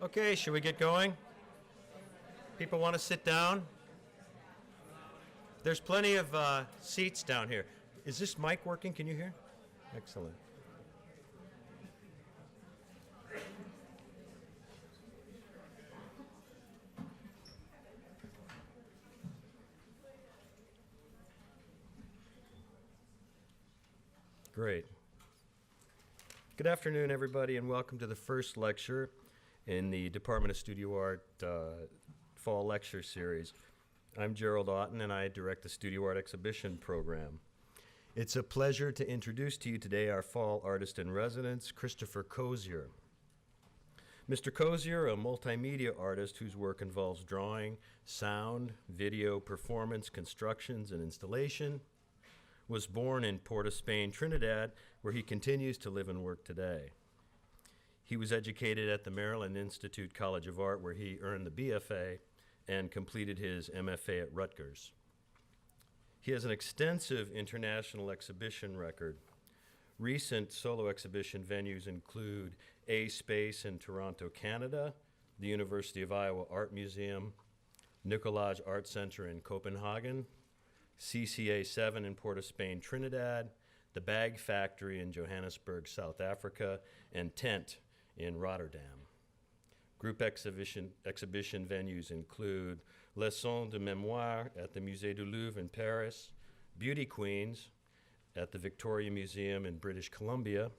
Okay, should we get going? People want to sit down? There's plenty of seats down here. Is this mic working? Can you hear? Excellent. Great. Good afternoon, everybody, and welcome to the first lecture in the Department of Studio Art Fall Lecture Series. I'm Gerald Otten, and I direct the Studio Art Exhibition Program. It's a pleasure to introduce to you today our Fall Artist in Residence, Christopher Cozier. Mr. Cozier, a multimedia artist whose work involves drawing, sound, video, performance, constructions, and installation, was born in Port of Spain, Trinidad, where he continues to live and work today. He was educated at the Maryland Institute College of Art, where he earned the BFA and completed his MFA at Rutgers. He has an extensive international exhibition record. Recent solo exhibition venues include A Space in Toronto, Canada, the University of Iowa Art Museum, Nicolage Art Center in Copenhagen, CCA 7 in Port of Spain, Trinidad, the Bag Factory in Johannesburg, South Africa, and Tent in Rotterdam. Group exhibition venues include Leçons de Mémoire at the Musée du Louvre in Paris, Beauty Queens at the Victoria Museum in British Columbia,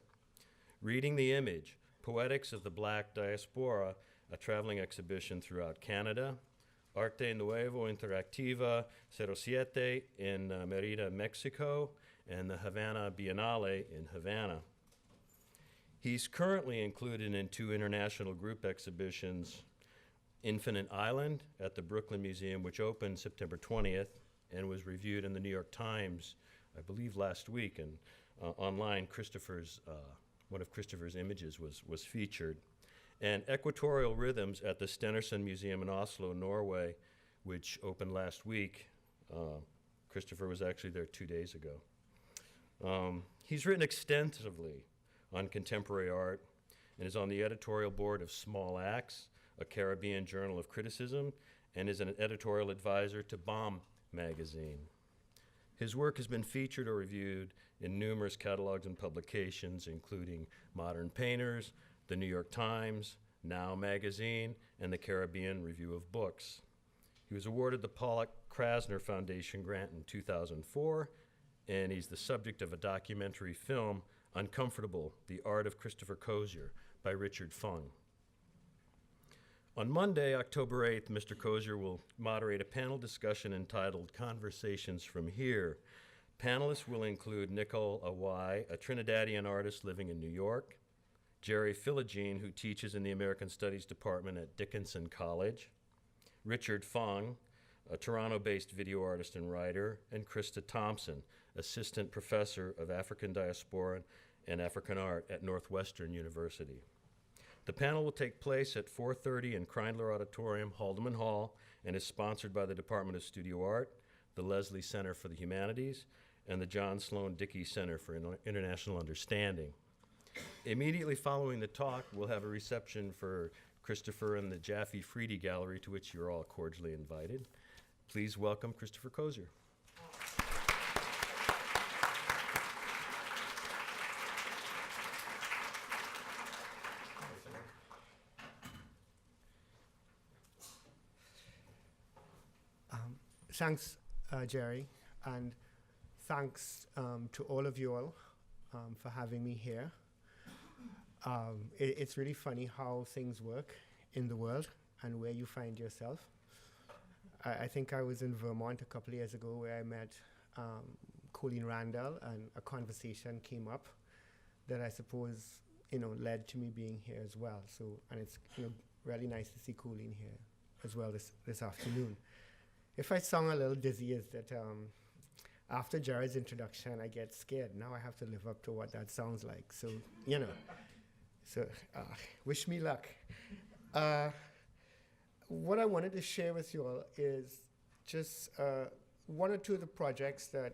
Reading the Image, Poetics of the Black Diaspora, a traveling exhibition throughout Canada, Arte Nuevo Interactiva 07 in Merida, Mexico, and the Havana Biennale in Havana. He's currently included in two international group exhibitions, Infinite Island at the Brooklyn Museum, which opened September 20th and was reviewed in the New York Times, I believe last week, and online one of Christopher's images was featured. And Equatorial Rhythms at the Stenersen Museum in Oslo, Norway, which opened last week. Christopher was actually there 2 days ago. He's written extensively on contemporary art and is on the editorial board of Small Acts, a Caribbean journal of criticism, and is an editorial advisor to Bomb magazine. His work has been featured or reviewed in numerous catalogs and publications, including Modern Painters, the New York Times, Now Magazine, and the Caribbean Review of Books. He was awarded the Pollock Krasner Foundation grant in 2004, and he's the subject of a documentary film, Uncomfortable, The Art of Christopher Cozier, by Richard Fung. On Monday, October 8th, Mr. Cozier will moderate a panel discussion entitled Conversations from Here. Panelists will include Nicole Awai, a Trinidadian artist living in New York, Jerry Philogene, who teaches in the American Studies Department at Dickinson College, Richard Fung, a Toronto-based video artist and writer, and Krista Thompson, assistant professor of African diaspora and African art at Northwestern University. The panel will take place at 4:30 in Kreindler Auditorium, Haldeman Hall, and is sponsored by the Department of Studio Art, the Leslie Center for the Humanities, and the John Sloan Dickey Center for International Understanding. Immediately following the talk, we'll have a reception for Christopher in the Jaffe Freedy Gallery, to which you're all cordially invited. Please welcome Christopher Cozier. Thanks, Jerry, and thanks to all of you all for having me here. It's really funny how things work in the world and where you find yourself. I think I was in Vermont a couple of years ago where I met Colleen Randall, and a conversation came up that I suppose led to me being here as well. So, and it's really nice to see Colleen here as well this afternoon. If I sound a little dizzy, is that after Jerry's introduction, I get scared. Now I have to live up to what that sounds like. So, wish me luck. What I wanted to share with you all is just one or two of the projects that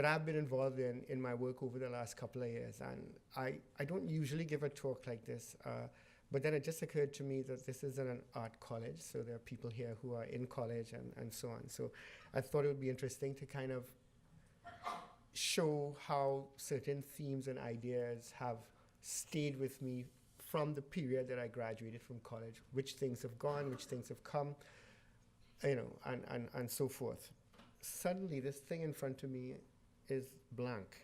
I've been involved in my work over the last couple of years. And I don't usually give a talk like this, But then it just occurred to me that this isn't an art college, so there are people here who are in college and so on. So I thought it would be interesting to kind of show how certain themes and ideas have stayed with me from the period that I graduated from college, which things have gone, which things have come, and so forth. Suddenly, this thing in front of me is blank.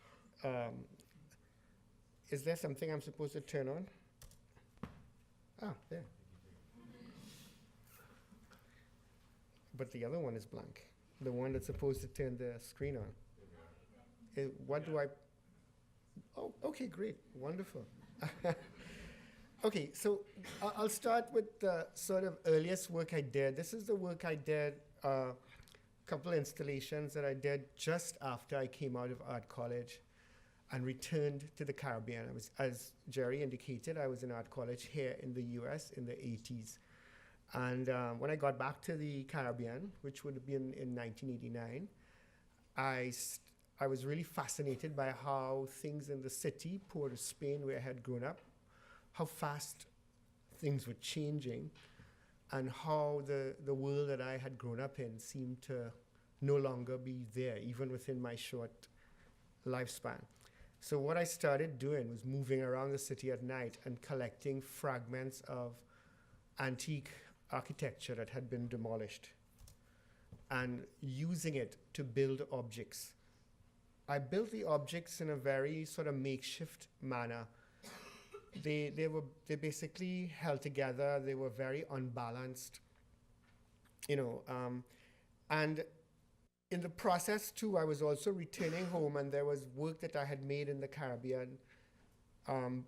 Is there something I'm supposed to turn on? Ah, there. But the other one is blank. The one that's supposed to turn the screen on. What do I? Oh, okay, great, wonderful. Okay, so I'll start with the sort of earliest work I did. This is the work I did, a couple of installations that I did just after I came out of art college and returned to the Caribbean. I was, as Jerry indicated, I was in art college here in the US in the 80s. And when I got back to the Caribbean, which would have been in 1989, I was really fascinated by how things in the city, Port of Spain, where I had grown up, how fast things were changing, and how the world that I had grown up in seemed to no longer be there, even within my short lifespan. So what I started doing was moving around the city at night and collecting fragments of antique architecture that had been demolished and using it to build objects. I built the objects in a very sort of makeshift manner. They basically held together. They were very unbalanced, and in the process too, I was also returning home, and there was work that I had made in the Caribbean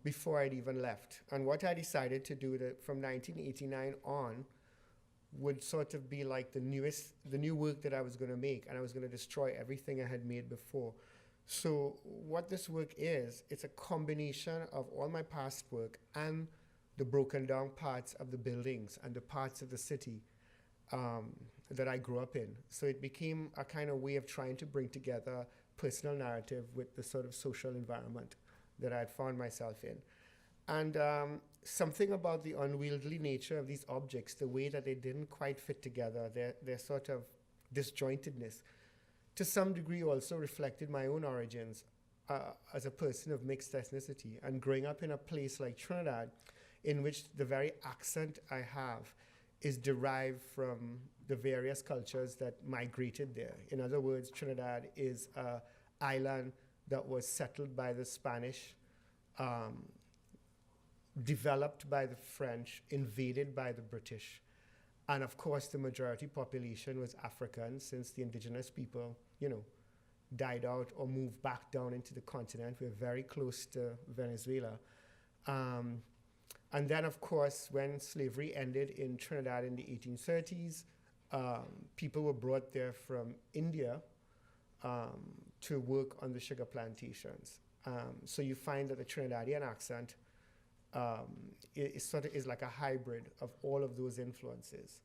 before I'd even left. And what I decided to do from 1989 on would sort of be like the new work that I was going to make, and I was going to destroy everything I had made before. So what this work is, it's a combination of all my past work and the broken down parts of the buildings and the parts of the city that I grew up in. So it became a kind of way of trying to bring together personal narrative with the sort of social environment that I had found myself in. And something about the unwieldy nature of these objects, the way that they didn't quite fit together, their sort of disjointedness, to some degree also reflected my own origins as a person of mixed ethnicity and growing up in a place like Trinidad, in which the very accent I have is derived from the various cultures that migrated there. In other words, Trinidad is an island that was settled by the Spanish, developed by the French, invaded by the British. And of course, the majority population was African, since the indigenous people, died out or moved back down into the continent. We're very close to Venezuela. And then, of course, when slavery ended in Trinidad in the 1830s, people were brought there from India to work on the sugar plantations. So you find that the Trinidadian accent is like a hybrid of all of those influences.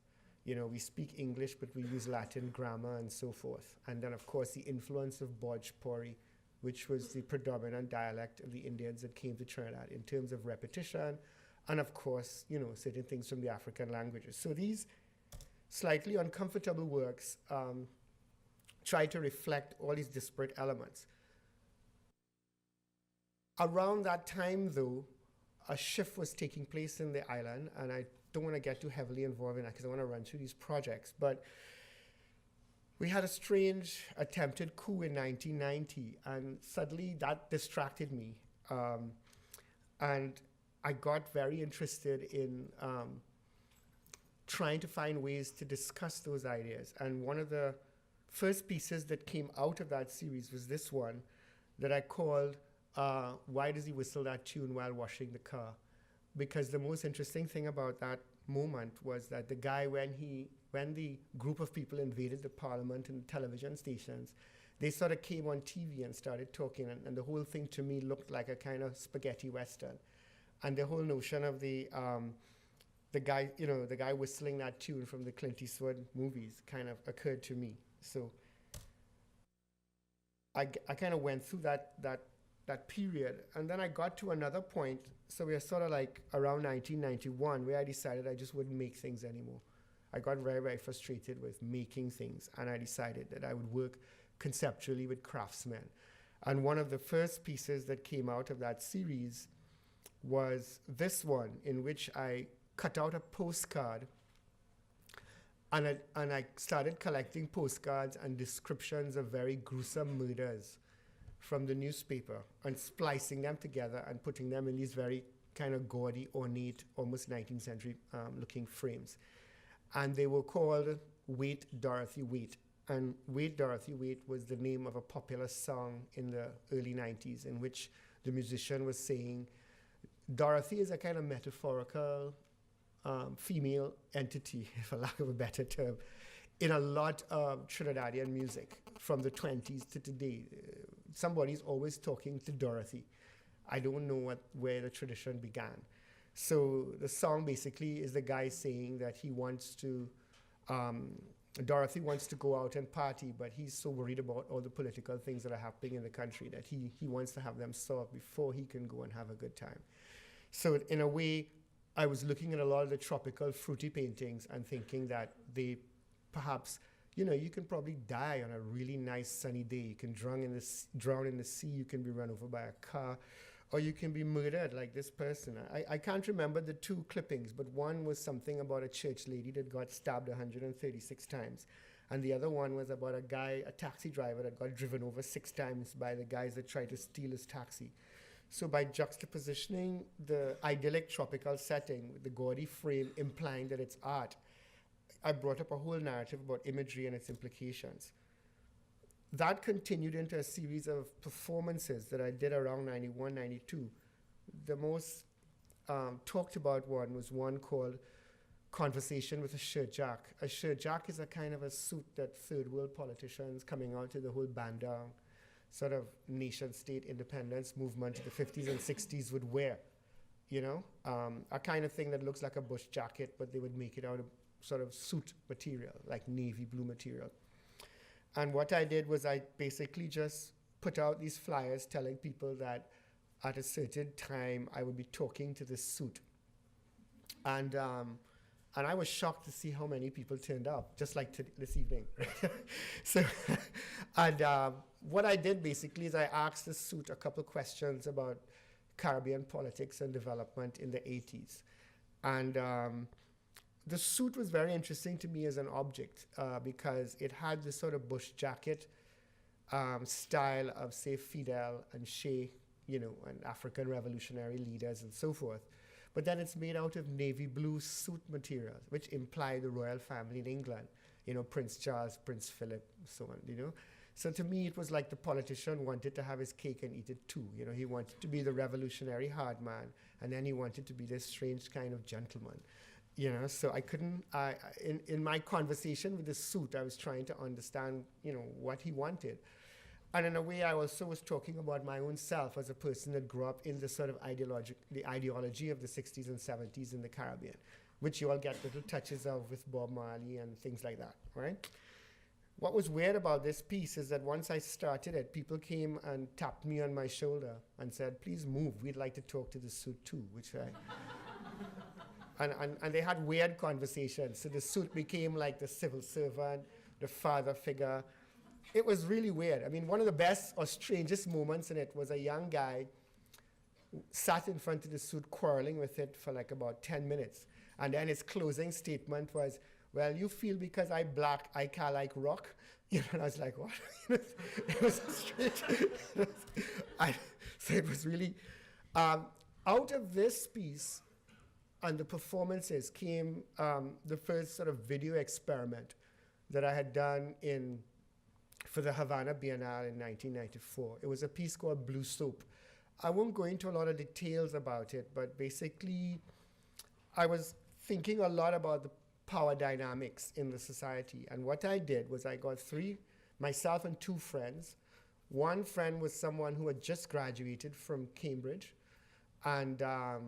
We speak English, but we use Latin grammar and so forth. And then, of course, the influence of Bhojpuri, which was the predominant dialect of the Indians that came to Trinidad in terms of repetition, and of course, certain things from the African languages. So these slightly uncomfortable works try to reflect all these disparate elements. Around that time, though, a shift was taking place in the island, and I don't want to get too heavily involved in that because I want to run through these projects, but we had a strange attempted coup in 1990, and suddenly that distracted me. And I got very interested in trying to find ways to discuss those ideas. And one of the first pieces that came out of that series was this one that I called Why Does He Whistle That Tune While Washing the Car? Because the most interesting thing about that moment was that the guy, when the group of people invaded the parliament and the television stations, they sort of came on TV and started talking, and the whole thing to me looked like a kind of spaghetti western. And the whole notion of the guy whistling that tune from the Clint Eastwood movies kind of occurred to me. So I kind of went through that that period. And then I got to another point. So we are sort of like around 1991, where I decided I just wouldn't make things anymore. I got very, very frustrated with making things, and I decided that I would work conceptually with craftsmen. And one of the first pieces that came out of that series was this one, in which I cut out a postcard, and I started collecting postcards and descriptions of very gruesome murders from the newspaper, and splicing them together and putting them in these very kind of gaudy, ornate, almost 19th century looking frames. And they were called Wait, Dorothy, Wait. And Wait, Dorothy, Wait was the name of a popular song in the early 90s, in which the musician was saying, Dorothy is a kind of metaphorical female entity, for lack of a better term, in a lot of Trinidadian music from the 20s to today. Somebody's always talking to Dorothy. I don't know where the tradition began. So the song basically is the guy saying that he wants to, Dorothy wants to go out and party, but he's so worried about all the political things that are happening in the country that he wants to have them solved before he can go and have a good time. So in a way, I was looking at a lot of the tropical fruity paintings and thinking that they perhaps, you can probably die on a really nice sunny day. You can drown in the sea, you can be run over by a car, or you can be murdered like this person. I can't remember the two clippings, but one was something about a church lady that got stabbed 136 times. And the other one was about a taxi driver that got driven over 6 times by the guys that tried to steal his taxi. So by juxtapositioning the idyllic tropical setting with the gaudy frame implying that it's art, I brought up a whole narrative about imagery and its implications. That continued into a series of performances that I did around 91, 92. The most talked about one was one called Conversation with a Shirt Jack. A shirt jack is a kind of a suit that third world politicians coming out to the whole Banda sort of nation-state independence movement of the 50s and 60s would wear, a kind of thing that looks like a bush jacket, but they would make it out of sort of suit material, like navy blue material. And what I did was I basically just put out these flyers telling people that at a certain time I would be talking to this suit. And I was shocked to see how many people turned up, just like this evening. So, and what I did basically is I asked the suit a couple questions about Caribbean politics and development in the 80s. And the suit was very interesting to me as an object because it had this sort of bush jacket style of, say, Fidel and Che, and African revolutionary leaders and so forth. But then it's made out of navy blue suit material, which imply the royal family in England, Prince Charles, Prince Philip, so on, So to me, it was like the politician wanted to have his cake and eat it too. He wanted to be the revolutionary hard man, and then he wanted to be this strange kind of gentleman. So I couldn't, in my conversation with the suit, I was trying to understand, what he wanted. And in a way, I also was talking about my own self as a person that grew up in the sort of ideology of the 60s and 70s in the Caribbean, which you all get little touches of with Bob Marley and things like that, right? What was weird about this piece is that once I started it, people came and tapped me on my shoulder and said, please move, we'd like to talk to the suit too, which I... and they had weird conversations. So the suit became like the civil servant, the father figure. It was really weird. I mean, one of the best or strangest moments in it was a young guy sat in front of the suit quarreling with it for like about 10 minutes. And then his closing statement was, well, you feel because I'm black, I can't like rock? And I was like, what? It was strange. So it was really, out of this piece and the performances came the first sort of video experiment that I had done for the Havana Biennale in 1994. It was a piece called Blue Soap. I won't go into a lot of details about it, but basically I was thinking a lot about the power dynamics in the society. And what I did was I got myself and 2 friends. One friend was someone who had just graduated from Cambridge. And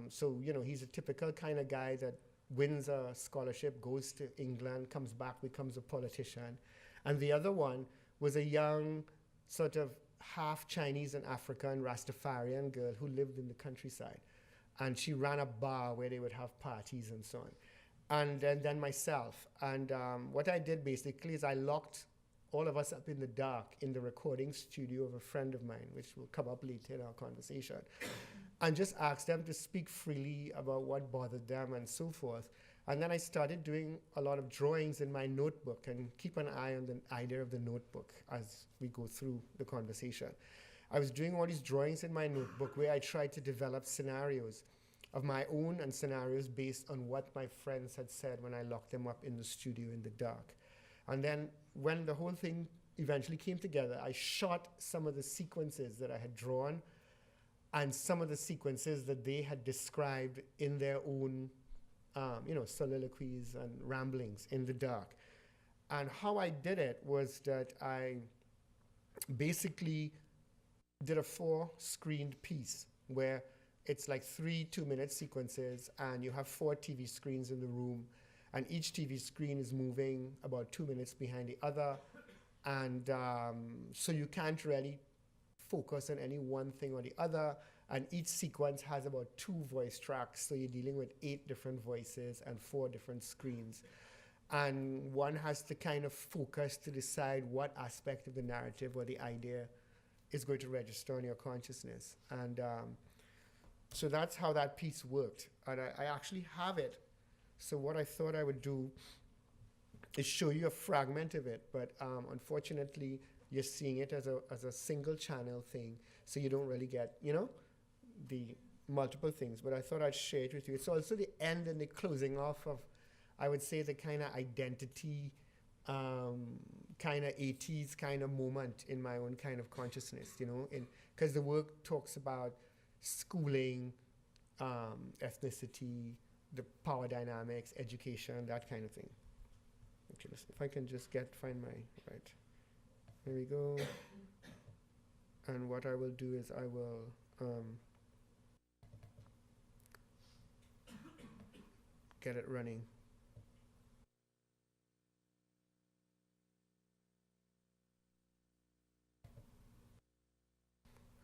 so, he's a typical kind of guy that wins a scholarship, goes to England, comes back, becomes a politician. And the other one was a young sort of half Chinese and African Rastafarian girl who lived in the countryside. And she ran a bar where they would have parties and so on. And then myself. And what I did basically is I locked all of us up in the dark in the recording studio of a friend of mine, which will come up later in our conversation, and just asked them to speak freely about what bothered them and so forth. And then I started doing a lot of drawings in my notebook, and keep an eye on the idea of the notebook as we go through the conversation. I was doing all these drawings in my notebook where I tried to develop scenarios of my own and scenarios based on what my friends had said when I locked them up in the studio in the dark. And then when the whole thing eventually came together, I shot some of the sequences that I had drawn and some of the sequences that they had described in their own soliloquies and ramblings in the dark. And how I did it was that I basically did a 4-screened piece where it's like 3 2-minute sequences, and you have 4 TV screens in the room, and each TV screen is moving about 2 minutes behind the other. And so you can't really focus on any one thing or the other. And each sequence has about 2 voice tracks, so you're dealing with 8 different voices and 4 different screens. And one has to kind of focus to decide what aspect of the narrative or the idea is going to register in your consciousness. And so that's how that piece worked. And I actually have it. So what I thought I would do is show you a fragment of it, but unfortunately, you're seeing it as a single channel thing, so you don't really get, the multiple things. But I thought I'd share it with you. It's also the end and the closing off of, I would say, the kind of identity, kind of 80s kind of moment in my own kind of consciousness, because the work talks about schooling, ethnicity, the power dynamics, education, that kind of thing. Okay, if I can just find my, right. There we go. And what I will do is I will get it running.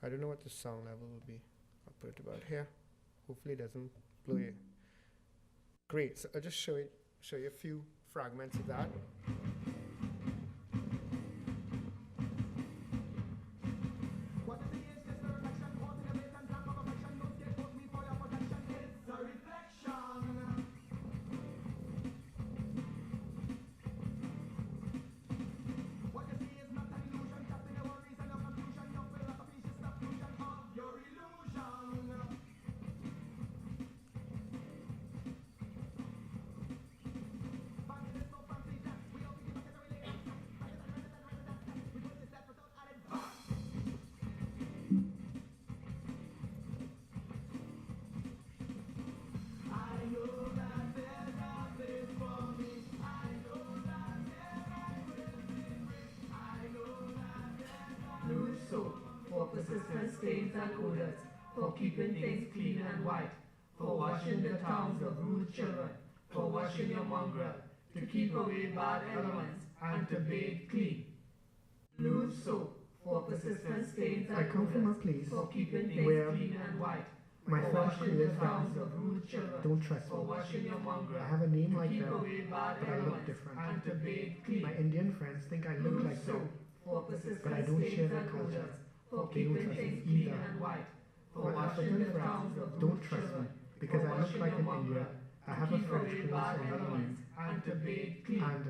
I don't know what the sound level will be. I'll put it about here. Hopefully it doesn't blow you. Great, so I'll just show you a few fragments of that. Persistent stains and odors, for keeping things clean and white, for washing the towns of rude children, for washing your mongrel, to keep away bad elements, and to bathe clean. Blue soap, for persistent stains and I come odors, from a place for keeping things where clean and white, my for French washing the Creole towns friends of rude children, don't trust for me. washing your mongrel, I have a name to like keep them, away bad but I look elements, different. and to bathe clean. My Indian friends think I look Blue like them, soap, for persistent but I don't share stains their and culture. odors, for They don't keeping trust me things clean either. and white, for My washing African the friends towns of don't rude trust me children, because for I look washing like your an mongrel, Indian. I have a keep French away Creole bad from elements, and to bathe clean. and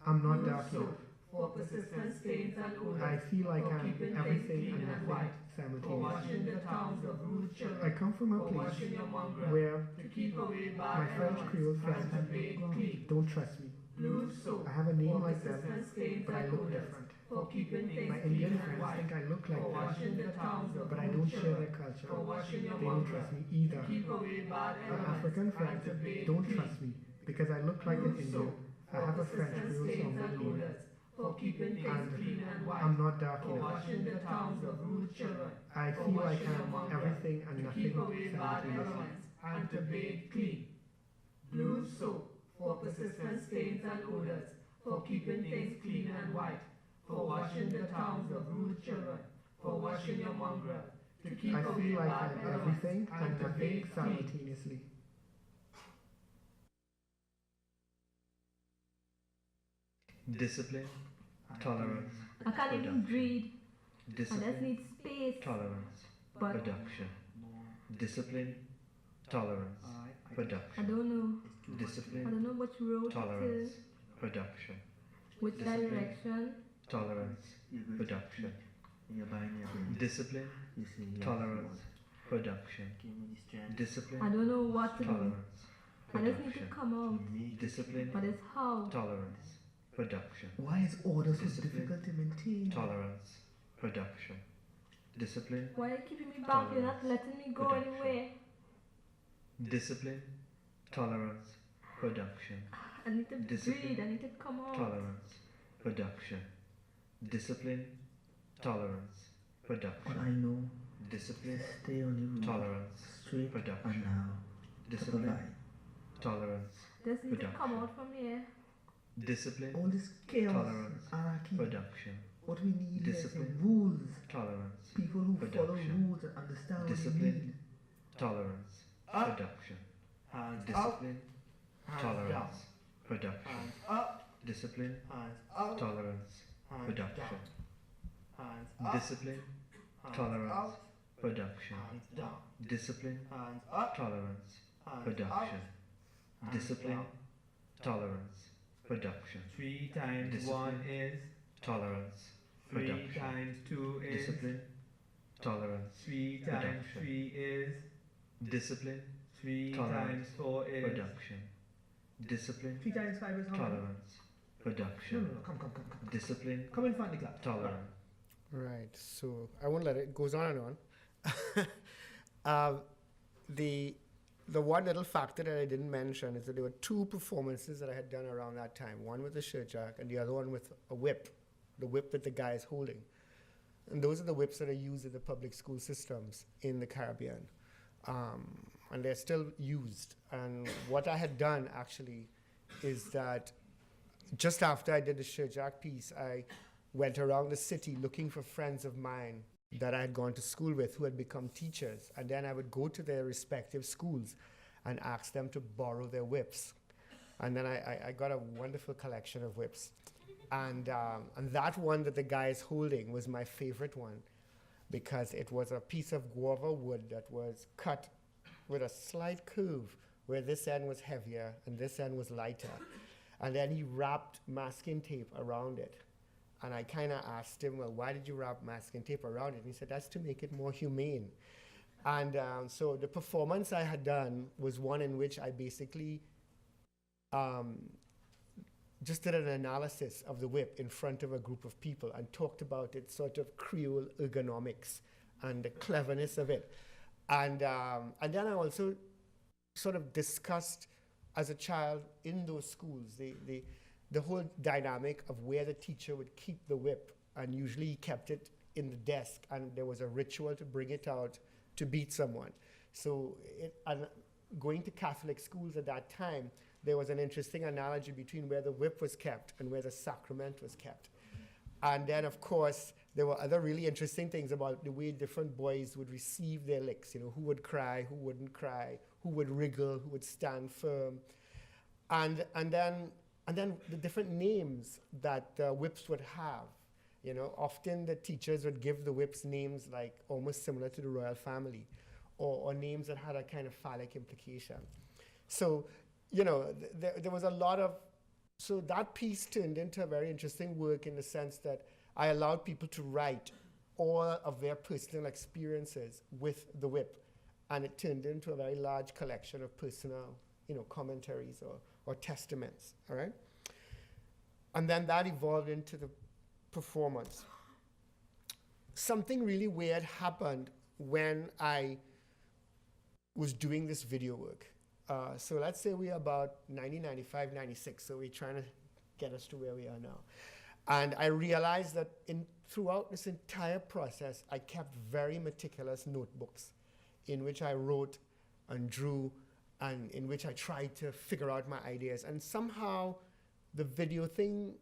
I'm not Blue dark soap, enough. for persistent stains and odors, I feel like for I'm keeping things everything clean and and nothing white, for simultaneously. washing the towns of rude I children, come from a for place washing your mongrel, where to keep away my bad French Creole elements, friends and to bathe clean. don't trust me. Blue soap, I have a name for like them, persistent stains but I and look odors, different. for keeping things My clean Indian and friends white, think I look like for them, washing the towns of but I rude don't share children, their culture. for washing your They don't mongrel, trust me to either. keep away bad My elements, African and friends to bathe don't clean. trust me because I look like an Blue Indian. soap, I have a French persistent Creole stains sounding and name, odors, for keeping things and clean and white, I'm not dark for enough. washing the towns of rude children, I for feel like washing your I'm mongrel, everything and to nothing keep away bad simultaneously. elements, and to bathe clean. Blue soap, for persistent stains and odors, for keeping things clean and white, for washing the towns of rude children, for washing your mongrel, to keep I away feel like bad I'm elements, everything and and to nothing bake clean. simultaneously. Discipline, tolerance, I can't even breathe. I just discipline, need space. tolerance, But production. Discipline, tolerance, I production. don't know. I Discipline, don't know which road it tolerance, is, production. which discipline, direction. Tolerance, production. Discipline, You see, yes, tolerance, production. give me the strength. Discipline, I don't know what to do. tolerance, I just need to production. come out. Discipline, But it's how. tolerance, production. Why is order so Discipline. difficult to maintain? Tolerance, production. Discipline, Why are you keeping me back? You're not letting me go Production. anywhere. discipline, tolerance, production. I need to Discipline. breathe. I need to come out. Tolerance, production. Discipline, tolerance, But production. I know Discipline, stay on the road, tolerance, straight production. and now to Discipline, provide. tolerance, Just need to come Production. out from here. discipline, All this chaos, Tolerance. anarchy. production. What we need here is Discipline. some rules. Tolerance, People who follow Production. rules and understand what Discipline. we need. tolerance, Up. production. Hands up, Discipline, hands tolerance, down. production. Hands up, Discipline, hands up, tolerance, hands production. down. Hands up, Discipline, hands tolerance, up, production. hands down. Discipline, Hands up, tolerance, hands production. up, Discipline, down. tolerance, production. 3 times Discipline. 1 is, Tolerance, 3 production. times 2 is, Discipline, tolerance, 3 times Production. 3 is, discipline, 3 Tolerance. times 4 is, production. Discipline, 3 times 5 is how many? tolerance, No, production. come. Discipline, Come in front of the class. tolerance. Right. So I won't let it goes on and on. The one little factor that I didn't mention is that there were 2 performances that I had done around that time. One with a shirt jack and the other one with a whip, the whip that the guy is holding. And those are the whips that are used in the public school systems in the Caribbean. And they're still used. And what I had done actually is that just after I did the shirt jack piece, I went around the city looking for friends of mine that I had gone to school with who had become teachers. And then I would go to their respective schools and ask them to borrow their whips. And then I got a wonderful collection of whips. And that one that the guy is holding was my favorite one because it was a piece of guava wood that was cut with a slight curve where this end was heavier and this end was lighter. And then he wrapped masking tape around it. And I kind of asked him, well, why did you wrap masking tape around it? And he said, that's to make it more humane. And so the performance I had done was one in which I basically just did an analysis of the whip in front of a group of people and talked about its sort of Creole ergonomics and the cleverness of it. And then I also sort of discussed as a child in those schools the whole dynamic of where the teacher would keep the whip, and usually he kept it in the desk, and there was a ritual to bring it out to beat someone. So and going to Catholic schools at that time, there was an interesting analogy between where the whip was kept and where the sacrament was kept. And then, of course, there were other really interesting things about the way different boys would receive their licks, who would cry, who wouldn't cry, who would wriggle, who would stand firm. And then the different names that whips would have. Often the teachers would give the whips names like almost similar to the royal family, or names that had a kind of phallic implication. So, there was a lot of, so that piece turned into a very interesting work in the sense that I allowed people to write all of their personal experiences with the whip, and it turned into a very large collection of personal, commentaries or testaments, all right? And then that evolved into the performance. Something really weird happened when I was doing this video work. So let's say we're about 95, 96, so we're trying to get us to where we are now. And I realized that throughout this entire process, I kept very meticulous notebooks in which I wrote and drew and in which I tried to figure out my ideas. And somehow the video thing,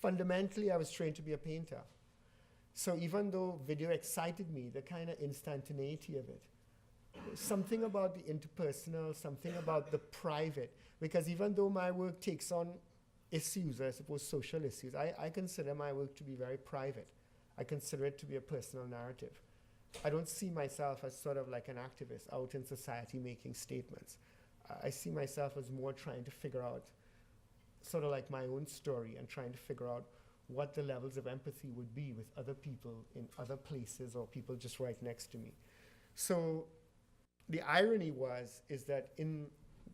fundamentally I was trained to be a painter. So even though video excited me, the kind of instantaneity of it, something about the interpersonal, something about the private, because even though my work takes on issues, I suppose social issues, I consider my work to be very private. I consider it to be a personal narrative. I don't see myself as sort of like an activist out in society making statements. I see myself as more trying to figure out sort of like my own story and trying to figure out what the levels of empathy would be with other people in other places or people just right next to me. So the irony is that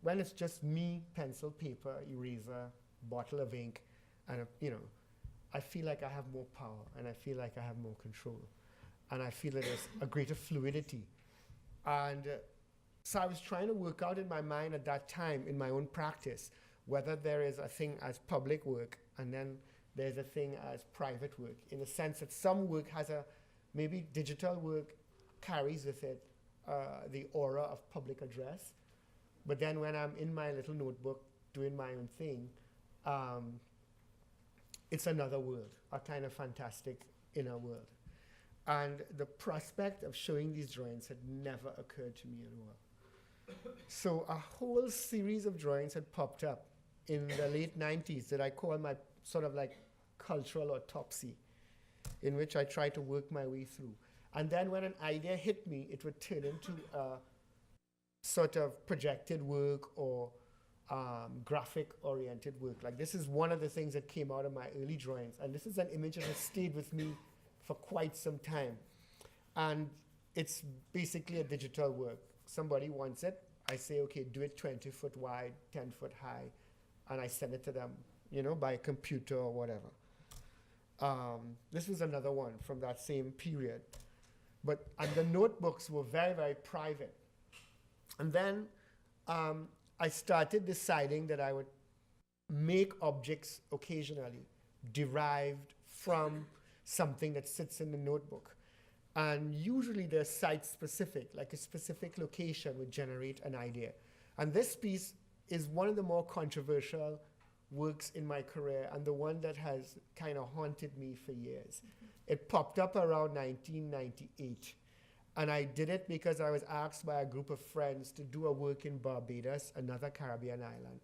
when it's just me, pencil, paper, eraser, bottle of ink, and I feel like I have more power and I feel like I have more control. And I feel that there's a greater fluidity. And so I was trying to work out in my mind at that time in my own practice whether there is a thing as public work and then there's a thing as private work, in the sense that some work has maybe digital work carries with it the aura of public address. But then when I'm in my little notebook doing my own thing, it's another world, a kind of fantastic inner world. And the prospect of showing these drawings had never occurred to me at all. So a whole series of drawings had popped up in the late 90s that I call my sort of like cultural autopsy, in which I try to work my way through. And then when an idea hit me, it would turn into a sort of projected work or graphic-oriented work. Like this is one of the things that came out of my early drawings. And this is an image that has stayed with me for quite some time. And it's basically a digital work. Somebody wants it. I say, okay, do it 20 foot wide, 10 foot high. And I send it to them, by a computer or whatever. This was another one from that same period. And the notebooks were very, very private. And then I started deciding that I would make objects occasionally derived from something that sits in the notebook. And usually they're site-specific, like a specific location would generate an idea. And this piece is one of the more controversial works in my career and the one that has kind of haunted me for years. It popped up around 1998. And I did it because I was asked by a group of friends to do a work in Barbados, another Caribbean island,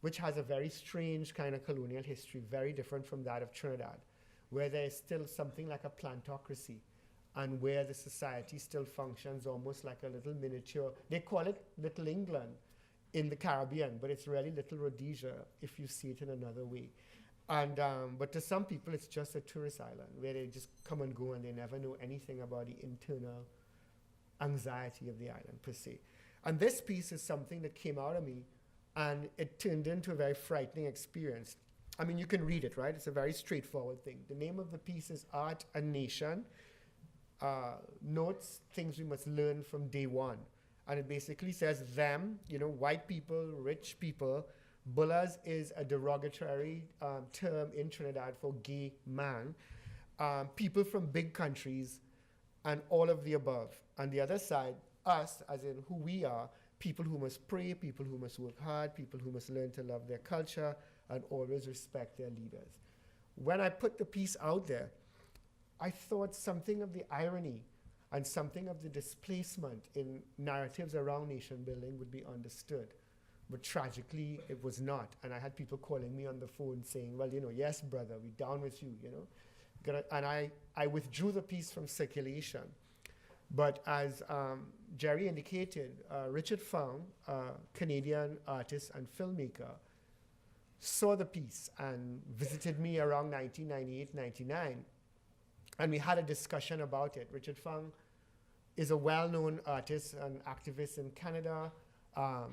which has a very strange kind of colonial history, very different from that of Trinidad, where there is still something like a plantocracy and where the society still functions almost like a little miniature. They call it Little England in the Caribbean, but it's really Little Rhodesia if you see it in another way. And but to some people, it's just a tourist island where they just come and go and they never know anything about the internal anxiety of the island per se. And this piece is something that came out of me and it turned into a very frightening experience. I mean, you can read it, right? It's a very straightforward thing. The name of the piece is Art and Nation, Notes, Things We Must Learn from Day One. And it basically says them, white people, rich people. Bullas is a derogatory term in Trinidad for gay man. People from big countries and all of the above. And the other side, us, as in who we are, people who must pray, people who must work hard, people who must learn to love their culture and always respect their leaders. When I put the piece out there, I thought something of the irony and something of the displacement in narratives around nation building would be understood. But tragically, it was not. And I had people calling me on the phone saying, well, yes, brother, we're down with you, And I withdrew the piece from circulation. But as Jerry indicated, Richard Fong, a Canadian artist and filmmaker, saw the piece and visited me around 1998, 99. And we had a discussion about it. Richard Fong is a well-known artist and activist in Canada.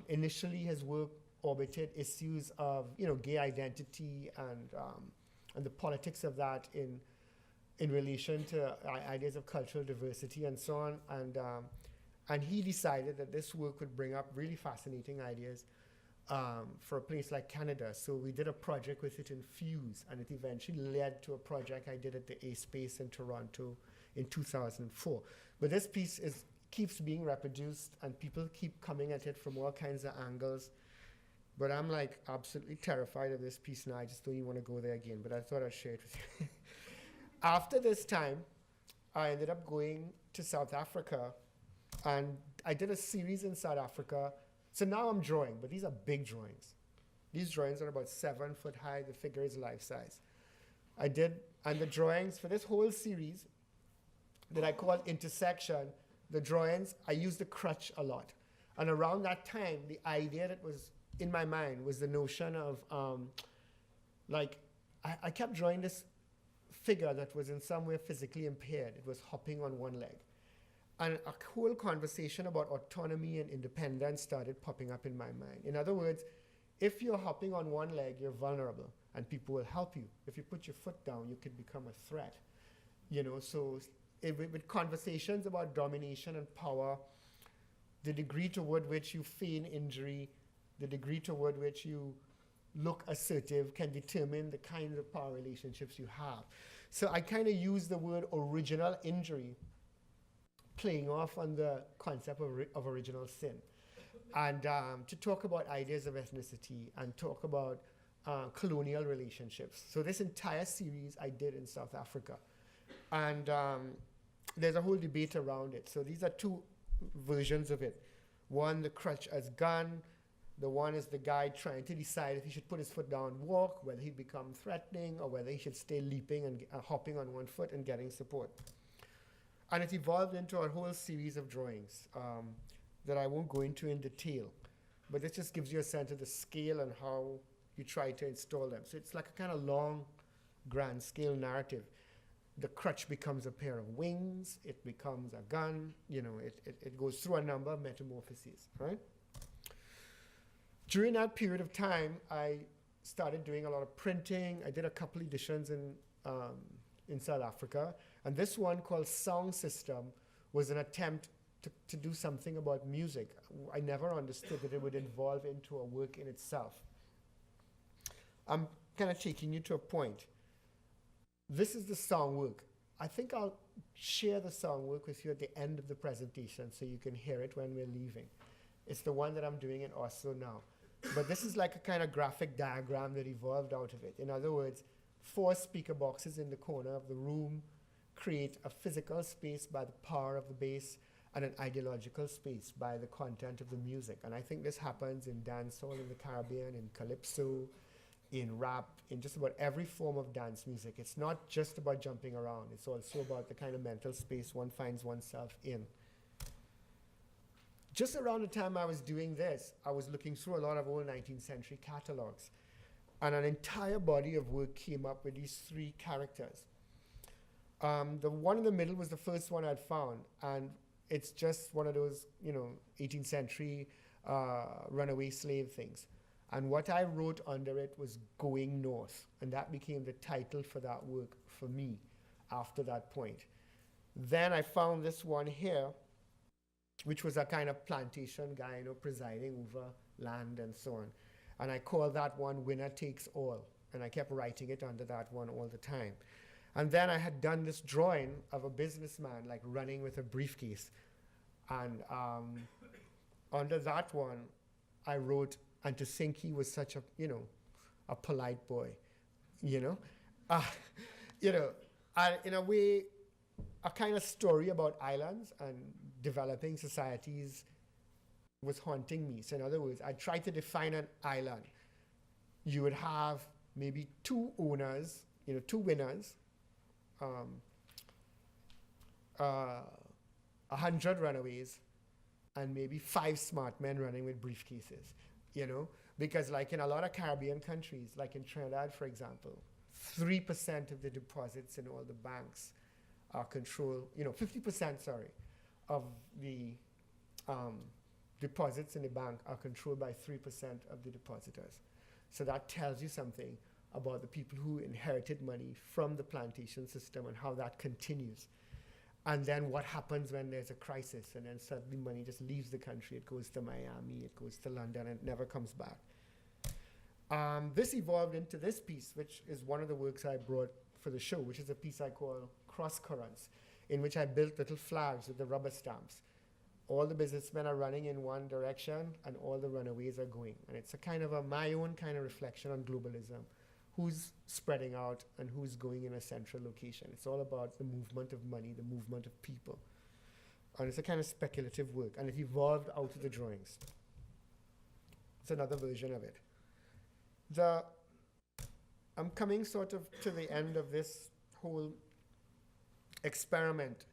Initially, his work orbited issues of, gay identity and the politics of that in relation to ideas of cultural diversity and so on. And he decided that this work would bring up really fascinating ideas for a place like Canada. So we did a project with it in Fuse, and it eventually led to a project I did at the A Space in Toronto in 2004. But this piece keeps being reproduced, and people keep coming at it from all kinds of angles. But I'm absolutely terrified of this piece now. I just don't even want to go there again, but I thought I'd share it with you. After this time, I ended up going to South Africa, and I did a series in South Africa. So now I'm drawing, but these are big drawings. These drawings are about 7 foot high. The figure is life size. And the drawings for this whole series that I call Intersection, the drawings, I used the crutch a lot. And around that time, the idea that was in my mind was the notion of, I kept drawing this figure that was in some way physically impaired. It was hopping on one leg. And a whole conversation about autonomy and independence started popping up in my mind. In other words, if you're hopping on one leg, you're vulnerable, and people will help you. If you put your foot down, you could become a threat. So with conversations about domination and power, the degree toward which you feign injury, the degree toward which you look assertive can determine the kinds of power relationships you have. So I kind of use the word original injury, playing off on the concept of original sin. And to talk about ideas of ethnicity and talk about colonial relationships. So this entire series I did in South Africa. And there's a whole debate around it. So these are 2 versions of it. One, the crutch as gun. The one is the guy trying to decide if he should put his foot down and walk, whether he'd become threatening, or whether he should stay leaping and hopping on one foot and getting support. And it evolved into a whole series of drawings that I won't go into in detail. But it just gives you a sense of the scale and how you try to install them. So it's like a kind of long, grand scale narrative. The crutch becomes a pair of wings, it becomes a gun, it goes through a number of metamorphoses, right? During that period of time, I started doing a lot of printing. I did a couple editions in South Africa. And this one called Sound System was an attempt to do something about music. I never understood that it would evolve into a work in itself. I'm kind of taking you to a point. This is the song work. I think I'll share the song work with you at the end of the presentation so you can hear it when we're leaving. It's the one that I'm doing in Oslo now. But this is like a kind of graphic diagram that evolved out of it. In other words, 4 speaker boxes in the corner of the room create a physical space by the power of the bass and an ideological space by the content of the music. And I think this happens in dancehall in the Caribbean, in calypso, in rap, in just about every form of dance music. It's not just about jumping around. It's also about the kind of mental space one finds oneself in. Just around the time I was doing this, I was looking through a lot of old 19th century catalogs. And an entire body of work came up with these 3 characters. The one in the middle was the first one I'd found. And it's just one of those, 18th century runaway slave things. And what I wrote under it was Going North. And that became the title for that work for me after that point. Then I found this one here, which was a kind of plantation guy, presiding over land and so on. And I called that one Winner Takes All. And I kept writing it under that one all the time. And then I had done this drawing of a businessman, like running with a briefcase. And under that one, I wrote, and to think he was such a, a polite boy, and in a way, a kind of story about islands and developing societies was haunting me. So in other words, I tried to define an island. You would have maybe 2 owners, 2 winners, 100 runaways, and maybe 5 smart men running with briefcases, because like in a lot of Caribbean countries, like in Trinidad, for example, 3% of the deposits in all the banks are controlled, 50%, of the deposits in the bank are controlled by 3% of the depositors. So that tells you something about the people who inherited money from the plantation system and how that continues. And then what happens when there's a crisis and then suddenly money just leaves the country. It goes to Miami, it goes to London, and it never comes back. This evolved into this piece, which is one of the works I brought for the show, which is a piece I call Cross Currents, in which I built little flags with the rubber stamps. All the businessmen are running in one direction and all the runaways are going. And it's a kind of my own kind of reflection on globalism, who's spreading out and who's going in a central location. It's all about the movement of money, the movement of people. And it's a kind of speculative work, and it evolved out of the drawings. It's another version of it. I'm coming sort of to the end of this whole experiment.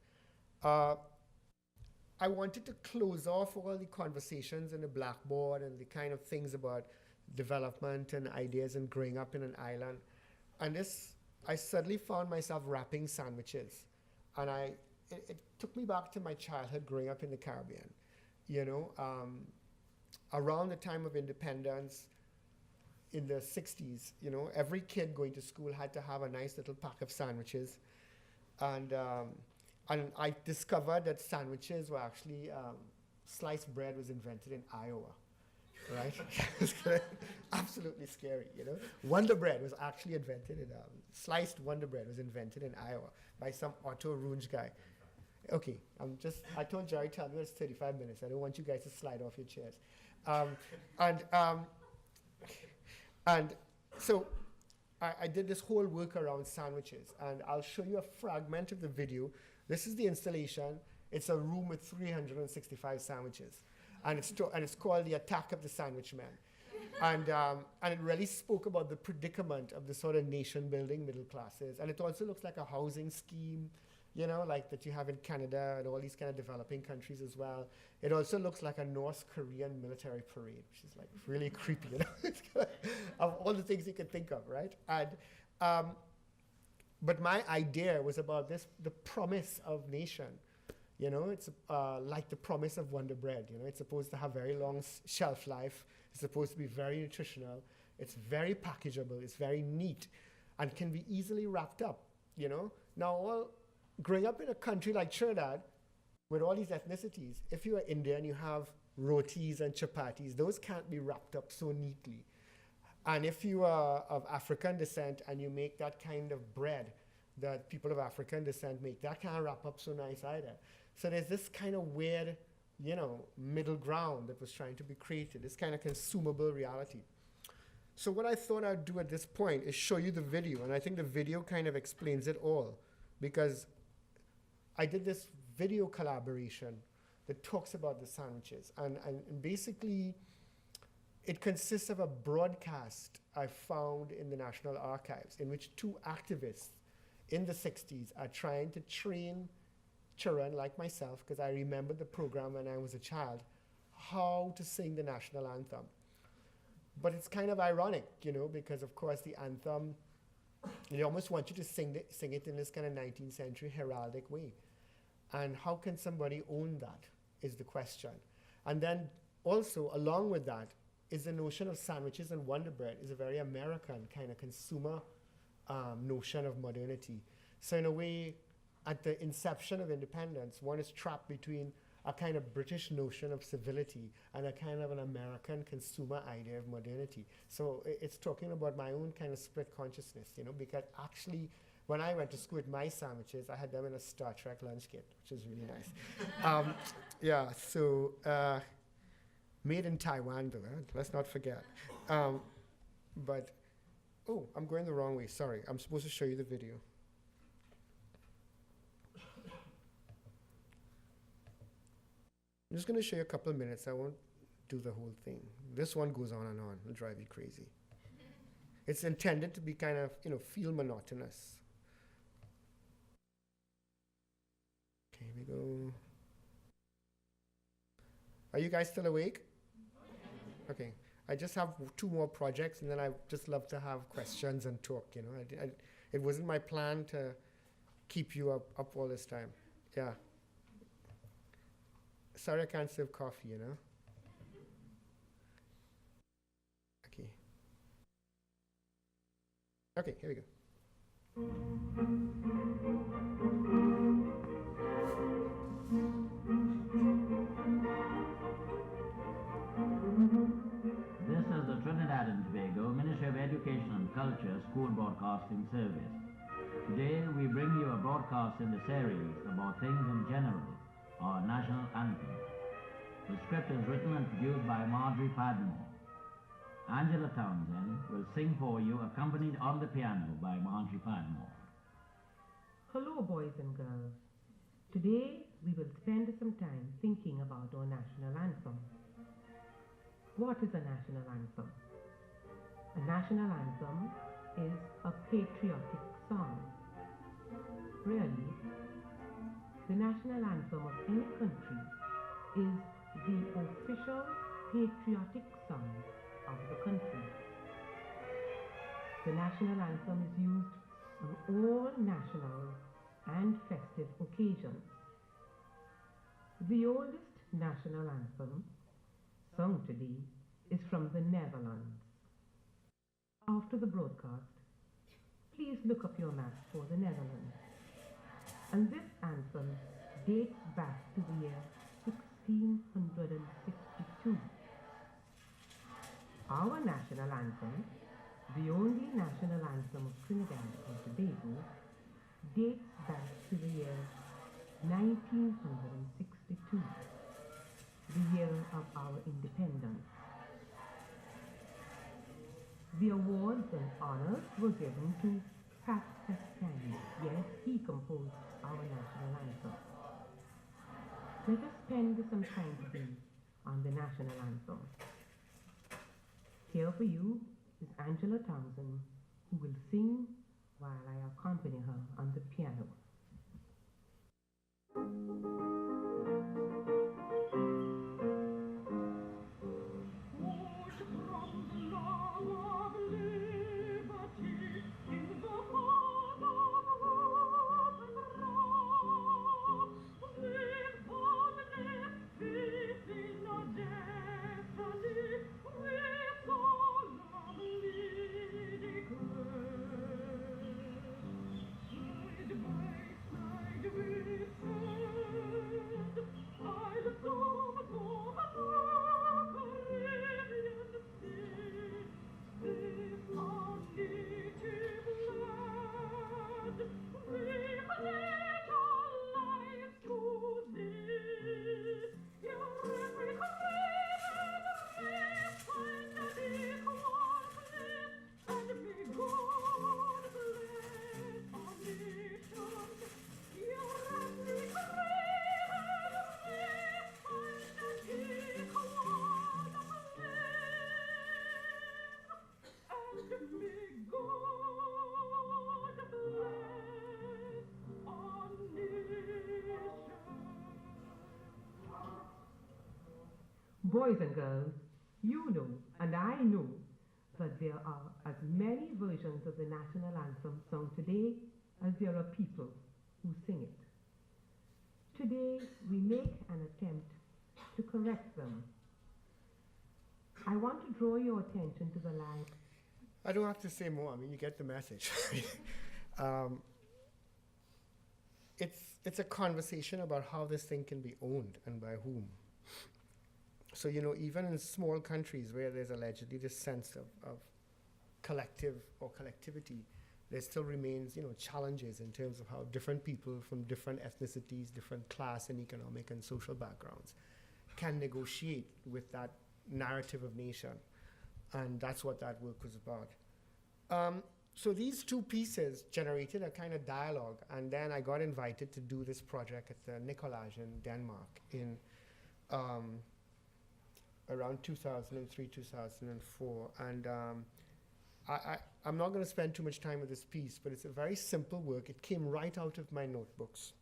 I wanted to close off all the conversations in the blackboard and the kind of things about development and ideas and growing up in an island. And I suddenly found myself wrapping sandwiches. And it took me back to my childhood growing up in the Caribbean. You know, around the time of independence in the 60s, you know, every kid going to school had to have a nice little pack of sandwiches. And I discovered that sandwiches were actually, sliced bread was invented in Iowa, right? It's absolutely scary, you know? Wonder bread was actually invented in, sliced Wonder bread was invented in Iowa by some Otto Runge guy. Okay, I told Jerry, tell me it's 35 minutes. I don't want you guys to slide off your chairs. And so I did this whole work around sandwiches, and I'll show you a fragment of the video. This is the installation. It's a room with 365 sandwiches, and it's called The Attack of the Sandwich Men. And it really spoke about the predicament of the sort of nation-building middle classes. And it also looks like a housing scheme, you know, like that you have in Canada and all these kind of developing countries as well. It also looks like a North Korean military parade, which is like really creepy, you know, of all the things you could think of, right? And but my idea was about the promise of nation. You know, it's like the promise of Wonder Bread. You know, it's supposed to have very long shelf life. It's supposed to be very nutritional. It's very packageable. It's very neat, and can be easily wrapped up. You know, now growing up in a country like Trinidad, with all these ethnicities, if you are Indian, you have rotis and chapatis. Those can't be wrapped up so neatly. And if you are of African descent and you make that kind of bread that people of African descent make, that can't wrap up so nice either. So there's this kind of weird, you know, middle ground that was trying to be created, this kind of consumable reality. So what I thought I'd do at this point is show you the video, and I think the video kind of explains it all, because I did this video collaboration that talks about the sandwiches, and basically it consists of a broadcast I found in the National Archives in which two activists in the 60s are trying to train children like myself, because I remember the program when I was a child, how to sing the national anthem. But it's kind of ironic, you know, because of course the anthem, they almost want you to sing it in this kind of 19th century heraldic way. And how can somebody own that is the question. And then also along with that is the notion of sandwiches and Wonder Bread is a very American kind of consumer notion of modernity. So in a way, at the inception of independence, one is trapped between a kind of British notion of civility and a kind of an American consumer idea of modernity. So it's talking about my own kind of split consciousness, you know, because actually when I went to school with my sandwiches, I had them in a Star Trek lunch kit, which is really nice. Yeah, so made in Taiwan, though, let's not forget. But, oh, I'm going the wrong way, sorry. I'm supposed to show you the video. I'm just going to show you a couple of minutes. I won't do the whole thing. This one goes on and on. It'll drive you crazy. It's intended to be kind of, you know, feel monotonous. Okay, here we go. Are you guys still awake? Okay. I just have 2 more projects, and then I just love to have questions and talk, you know. It wasn't my plan to keep you up all this time. Yeah. Sorry I can't serve coffee, you know. Okay. Okay, here we go. This is the Trinidad and Tobago Ministry of Education and Culture School Broadcasting Service. Today we bring you a broadcast in the series about things in general, our national anthem. The script is written and produced by Marjorie Padmore. Angela Townsend will sing for you, accompanied on the piano by Mahanshi Padmore. Hello, boys and girls. Today we will spend some time thinking about our national anthem. What is a national anthem? A national anthem is a patriotic song. Really, the national anthem of any country is the official patriotic song of the country. The national anthem is used on all national and festive occasions. The oldest national anthem sung today is from the Netherlands. After the broadcast, please look up your map for the Netherlands. And this anthem dates back to the year 1662. Our national anthem, the only national anthem of Trinidad and Tobago, dates back to the year 1962, the year of our independence. The awards and honors were given to Pat Pescani. Yes, he composed our national anthem. Let us spend some time today on the national anthem. Here for you is Angela Townsend, who will sing while I accompany her on the piano. Boys and girls, you know and I know that there are as many versions of the national anthem sung today as there are people who sing it. Today we make an attempt to correct them. I want to draw your attention to the line. I don't have to say more. I mean, you get the message. It's a conversation about how this thing can be owned and by whom. So, you know, even in small countries where there's allegedly this sense of collective or collectivity, there still remains, you know, challenges in terms of how different people from different ethnicities, different class and economic and social backgrounds can negotiate with that narrative of nation. And that's what that work was about. So these two pieces generated a kind of dialogue, and then I got invited to do this project at the Nicolage in Denmark in around 2003, 2004. And I'm not going to spend too much time with this piece, but it's a very simple work. It came right out of my notebooks.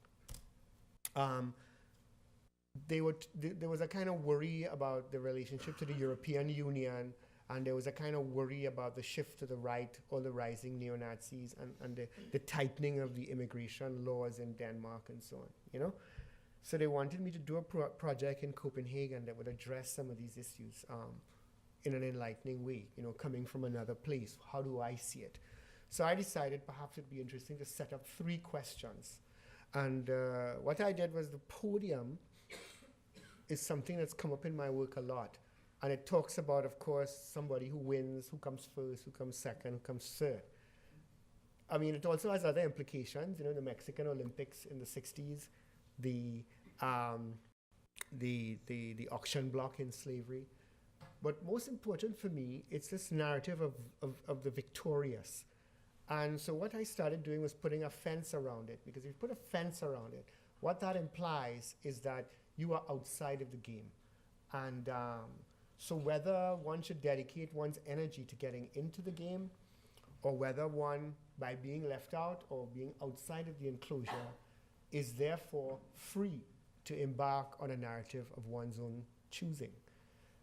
There was a kind of worry about the relationship to the European Union, and there was a kind of worry about the shift to the right, all the rising neo-Nazis, and the tightening of the immigration laws in Denmark and so on, you know? So they wanted me to do a project in Copenhagen that would address some of these issues in an enlightening way, you know, coming from another place. How do I see it? So I decided perhaps it'd be interesting to set up 3 questions. And what I did was the podium is something that's come up in my work a lot. And it talks about, of course, somebody who wins, who comes first, who comes second, who comes third. I mean, it also has other implications, you know, the Mexican Olympics in the 60s, the auction block in slavery. But most important for me, it's this narrative of the victorious. And so what I started doing was putting a fence around it, because if you put a fence around it, what that implies is that you are outside of the game. And so whether one should dedicate one's energy to getting into the game, or whether one, by being left out or being outside of the enclosure, is therefore free to embark on a narrative of one's own choosing.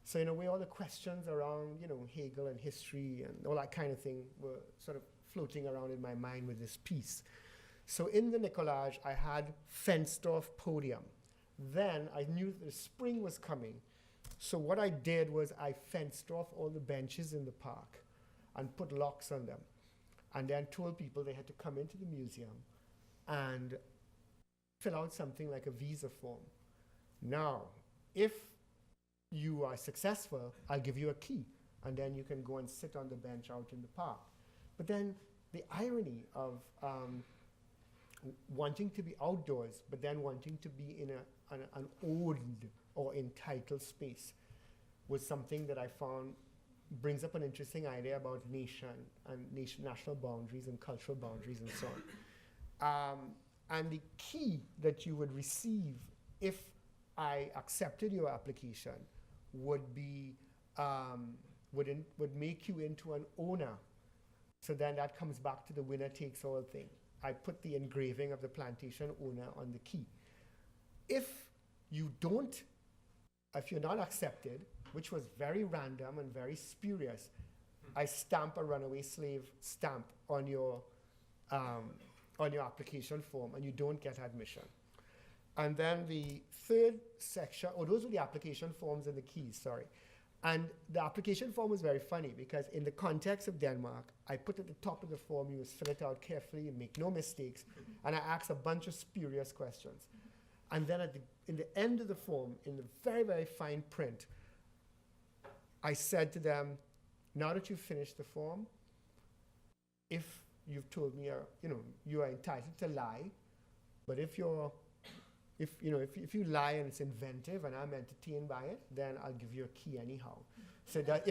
So in a way, all the questions around, Hegel and history and all that kind of thing were sort of floating around in my mind with this piece. So in the Nicolage, I had fenced off podium. Then I knew the spring was coming. So what I did was I fenced off all the benches in the park and put locks on them, and then told people they had to come into the museum and fill out something like a visa form. Now, if you are successful, I'll give you a key, and then you can go and sit on the bench out in the park. But then the irony of wanting to be outdoors, but then wanting to be in an owned or entitled space was something that I found brings up an interesting idea about nation and national boundaries and cultural boundaries and so on. And the key that you would receive if I accepted your application would be would make you into an owner. So then that comes back to the winner takes all thing. I put the engraving of the plantation owner on the key. If you're not accepted, which was very random and very spurious, I stamp a runaway slave stamp on your application form, and you don't get admission. And then the third section, those were the application forms and the keys, sorry. And the application form was very funny because in the context of Denmark, I put at the top of the form, you must fill it out carefully and make no mistakes, and I asked a bunch of spurious questions. And then in the end of the form, in the very, very fine print, I said to them, now that you've finished the form, if you've told me you are entitled to lie, but if you lie and it's inventive and I'm entertained by it, then I'll give you a key anyhow. So that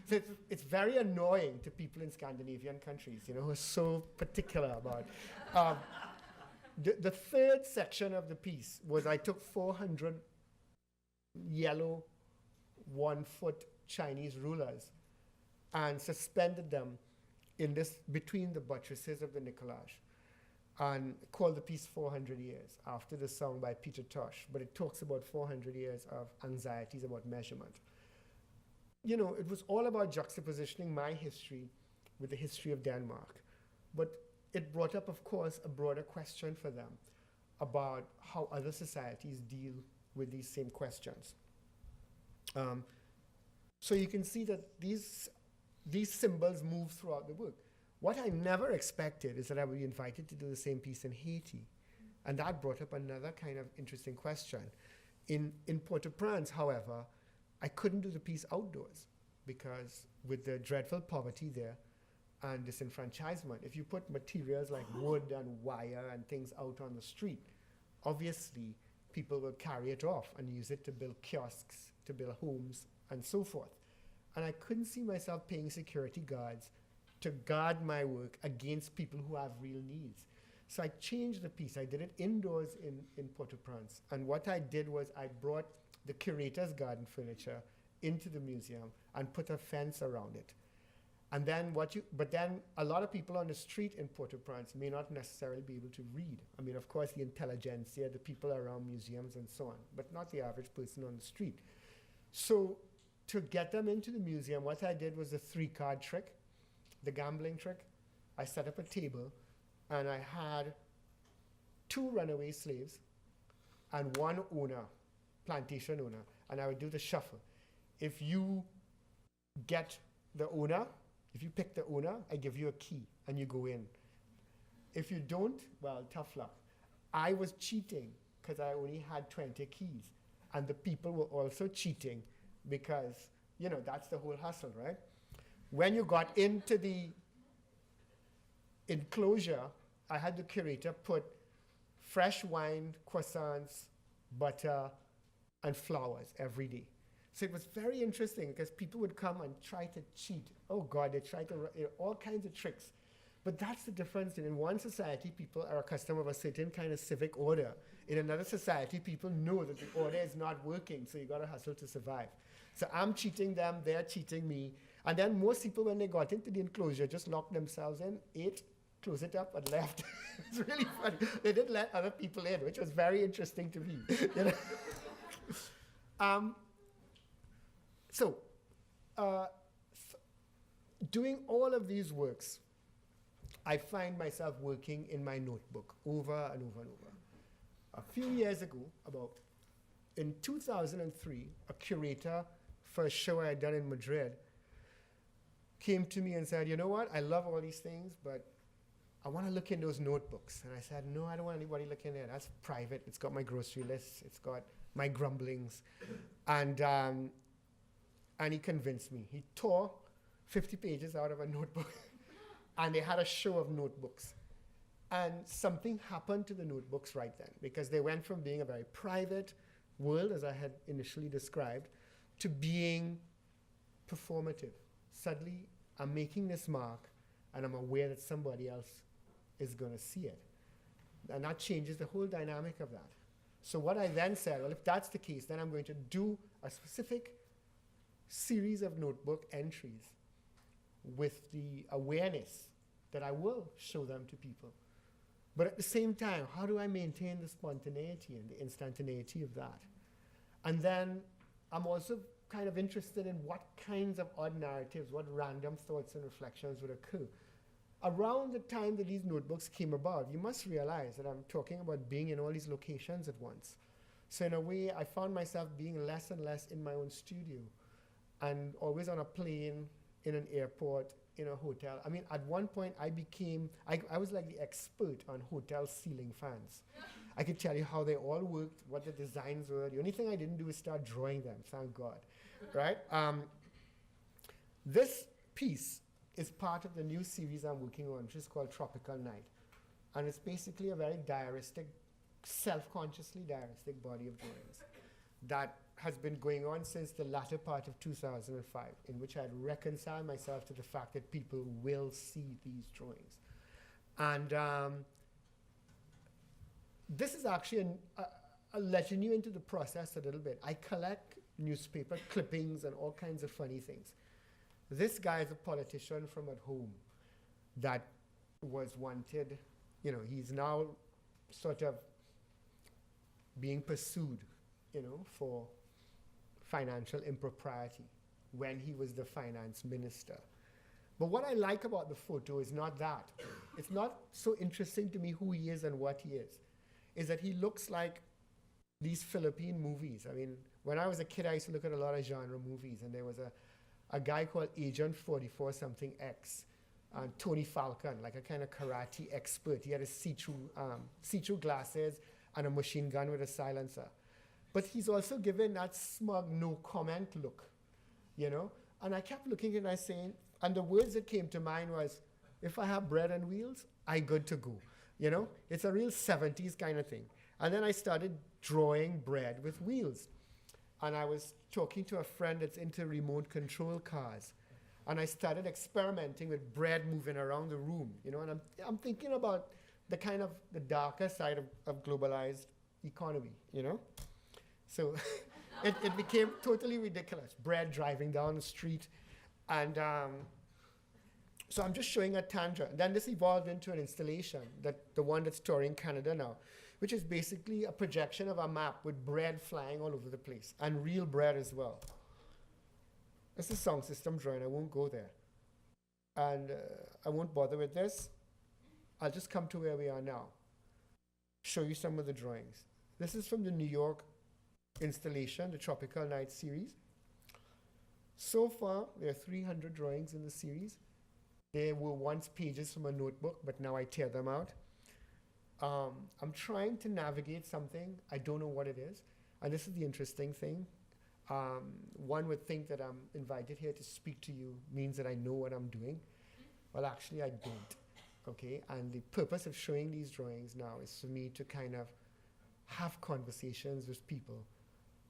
so it's very annoying to people in Scandinavian countries, who are so particular about. The third section of the piece was I took 400 yellow 1-foot Chinese rulers and suspended them between the buttresses of the Nicolage, and called the piece 400 Years, after the song by Peter Tosh, but it talks about 400 years of anxieties about measurement. It was all about juxtapositioning my history with the history of Denmark, but it brought up, of course, a broader question for them about how other societies deal with these same questions. So you can see that these symbols move throughout the book. What I never expected is that I would be invited to do the same piece in Haiti. And that brought up another kind of interesting question. In Port-au-Prince, however, I couldn't do the piece outdoors because with the dreadful poverty there and disenfranchisement, if you put materials like wood and wire and things out on the street, obviously people will carry it off and use it to build kiosks, to build homes, and so forth. And I couldn't see myself paying security guards to guard my work against people who have real needs. So I changed the piece. I did it indoors in Port-au-Prince. And what I did was I brought the curator's garden furniture into the museum and put a fence around it. And then but then a lot of people on the street in Port-au-Prince may not necessarily be able to read. I mean, of course, the intelligentsia, the people around museums and so on, but not the average person on the street. So to get them into the museum, what I did was the 3-card trick, the gambling trick. I set up a table and I had 2 runaway slaves and 1 owner, plantation owner, and I would do the shuffle. If you get the owner, if you pick the owner, I give you a key and you go in. If you don't, well, tough luck. I was cheating because I only had 20 keys, and the people were also cheating because, that's the whole hustle, right? When you got into the enclosure, I had the curator put fresh wine, croissants, butter, and flowers every day. So it was very interesting because people would come and try to cheat. Oh God, they try to, all kinds of tricks. But that's the difference. In one society, people are accustomed of a certain kind of civic order. In another society, people know that the order is not working, so you got to hustle to survive. So I'm cheating them, they're cheating me. And then most people, when they got into the enclosure, just locked themselves in, ate, closed it up, and left. It's really funny. They didn't let other people in, which was very interesting to me. You know? Doing all of these works, I find myself working in my notebook over and over and over. A few years ago, in 2003, a curator for a show I had done in Madrid came to me and said, you know what, I love all these things, but I want to look in those notebooks. And I said, no, I don't want anybody looking there. That's private. It's got my grocery list. It's got my grumblings. And he convinced me. He tore 50 pages out of a notebook. And they had a show of notebooks. And something happened to the notebooks right then, because they went from being a very private world, as I had initially described, to being performative. Suddenly, I'm making this mark, and I'm aware that somebody else is going to see it. And that changes the whole dynamic of that. So what I then said, well, if that's the case, then I'm going to do a specific series of notebook entries with the awareness that I will show them to people. But at the same time, how do I maintain the spontaneity and the instantaneity of that? And then I'm also kind of interested in what kinds of odd narratives, what random thoughts and reflections would occur. Around the time that these notebooks came about, you must realize that I'm talking about being in all these locations at once. So in a way, I found myself being less and less in my own studio and always on a plane, in an airport, in a hotel. I mean, at one point I was like the expert on hotel ceiling fans. I could tell you how they all worked, what the designs were. The only thing I didn't do is start drawing them, thank God, right? This piece is part of the new series I'm working on, which is called Tropical Night. And it's basically a very diaristic, self-consciously diaristic body of drawings that has been going on since the latter part of 2005, in which I had reconciled myself to the fact that people will see these drawings. And this is actually I'll let you into the process a little bit. I collect newspaper clippings and all kinds of funny things. This guy is a politician from at home that was wanted, you know, he's now sort of being pursued, you know, for financial impropriety when he was the finance minister. But what I like about the photo is not that. It's not so interesting to me who he is and what he is that he looks like these Philippine movies. I mean, when I was a kid, I used to look at a lot of genre movies, and there was a guy called Agent 44 something X, Tony Falcon, like a kind of karate expert. He had a see-through glasses and a machine gun with a silencer. But he's also given that smug, no comment look, you know? And I kept looking at it and saying, and the words that came to mind was, if I have bread and wheels, I good to go, you know? It's a real 70s kind of thing. And then I started drawing bread with wheels. And I was talking to a friend that's into remote control cars. And I started experimenting with bread moving around the room, you know? And I'm thinking about the kind of the darker side of globalized economy, you know? So it became totally ridiculous. Bread driving down the street. And so I'm just showing a tangent. Then this evolved into an installation, the one that's touring Canada now, which is basically a projection of a map with bread flying all over the place, and real bread as well. It's a sound system drawing. I won't go there. And I won't bother with this. I'll just come to where we are now. Show you some of the drawings. This is from the New York installation, the Tropical Night series. So far, there are 300 drawings in the series. They were once pages from a notebook, but now I tear them out. I'm trying to navigate something. I don't know what it is. And this is the interesting thing. One would think that I'm invited here to speak to you means that I know what I'm doing. Well, actually, I don't. Okay? And the purpose of showing these drawings now is for me to kind of have conversations with people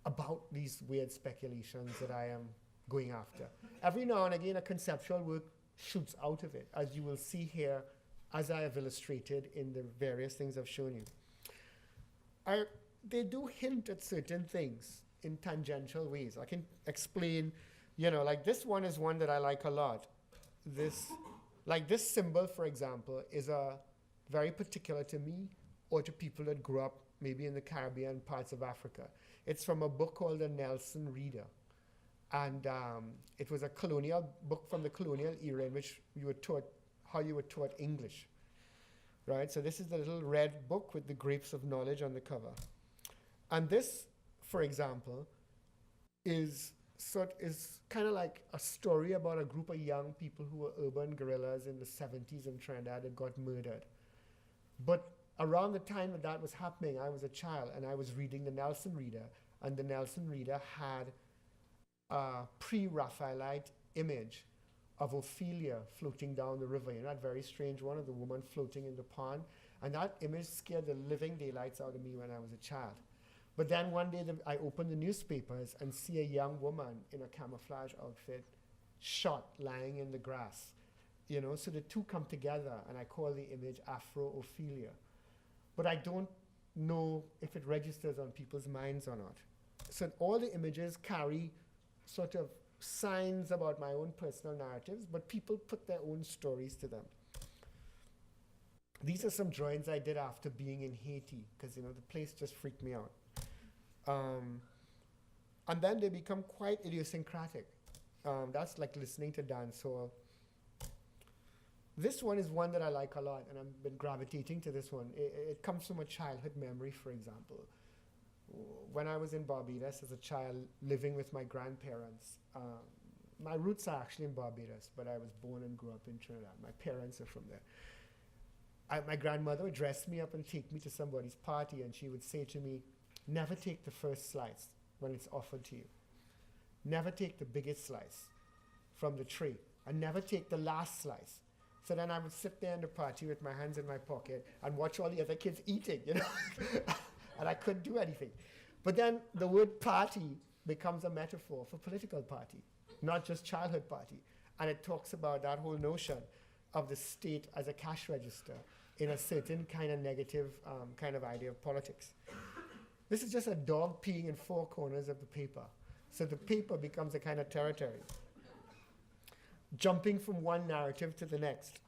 about these weird speculations that I am going after. Every now and again, a conceptual work shoots out of it, as you will see here, as I have illustrated in the various things I've shown you. They do hint at certain things in tangential ways. I can explain, like this one is one that I like a lot. This symbol, for example, is very particular to me or to people that grew up maybe in the Caribbean, parts of Africa. It's from a book called The Nelson Reader. And it was a colonial book from the colonial era in which you were taught how you were taught English. Right? So this is the little red book with the grapes of knowledge on the cover. And this, for example, is kind of like a story about a group of young people who were urban guerrillas in the 70s in Trinidad that got murdered. But around the time that was happening, I was a child and I was reading the Nelson Reader, and the Nelson Reader had a pre-Raphaelite image of Ophelia floating down the river. That very strange one of the woman floating in the pond. And that image scared the living daylights out of me when I was a child. But then one day I opened the newspapers and see a young woman in a camouflage outfit shot lying in the grass. So the two come together, and I call the image Afro-Ophelia. But I don't know if it registers on people's minds or not. So all the images carry sort of signs about my own personal narratives, but people put their own stories to them. These are some drawings I did after being in Haiti, because the place just freaked me out. And then they become quite idiosyncratic. That's like listening to dancehall. This one is one that I like a lot, and I've been gravitating to this one. It comes from a childhood memory, for example. When I was in Barbados as a child, living with my grandparents, my roots are actually in Barbados, but I was born and grew up in Trinidad. My parents are from there. My grandmother would dress me up and take me to somebody's party, and she would say to me, never take the first slice when it's offered to you. Never take the biggest slice from the tray, and never take the last slice. So then I would sit there in the party with my hands in my pocket and watch all the other kids eating, and I couldn't do anything. But then the word party becomes a metaphor for political party, not just childhood party. And it talks about that whole notion of the state as a cash register in a certain kind of negative kind of idea of politics. This is just a dog peeing in four corners of the paper. So the paper becomes a kind of territory, jumping from one narrative to the next.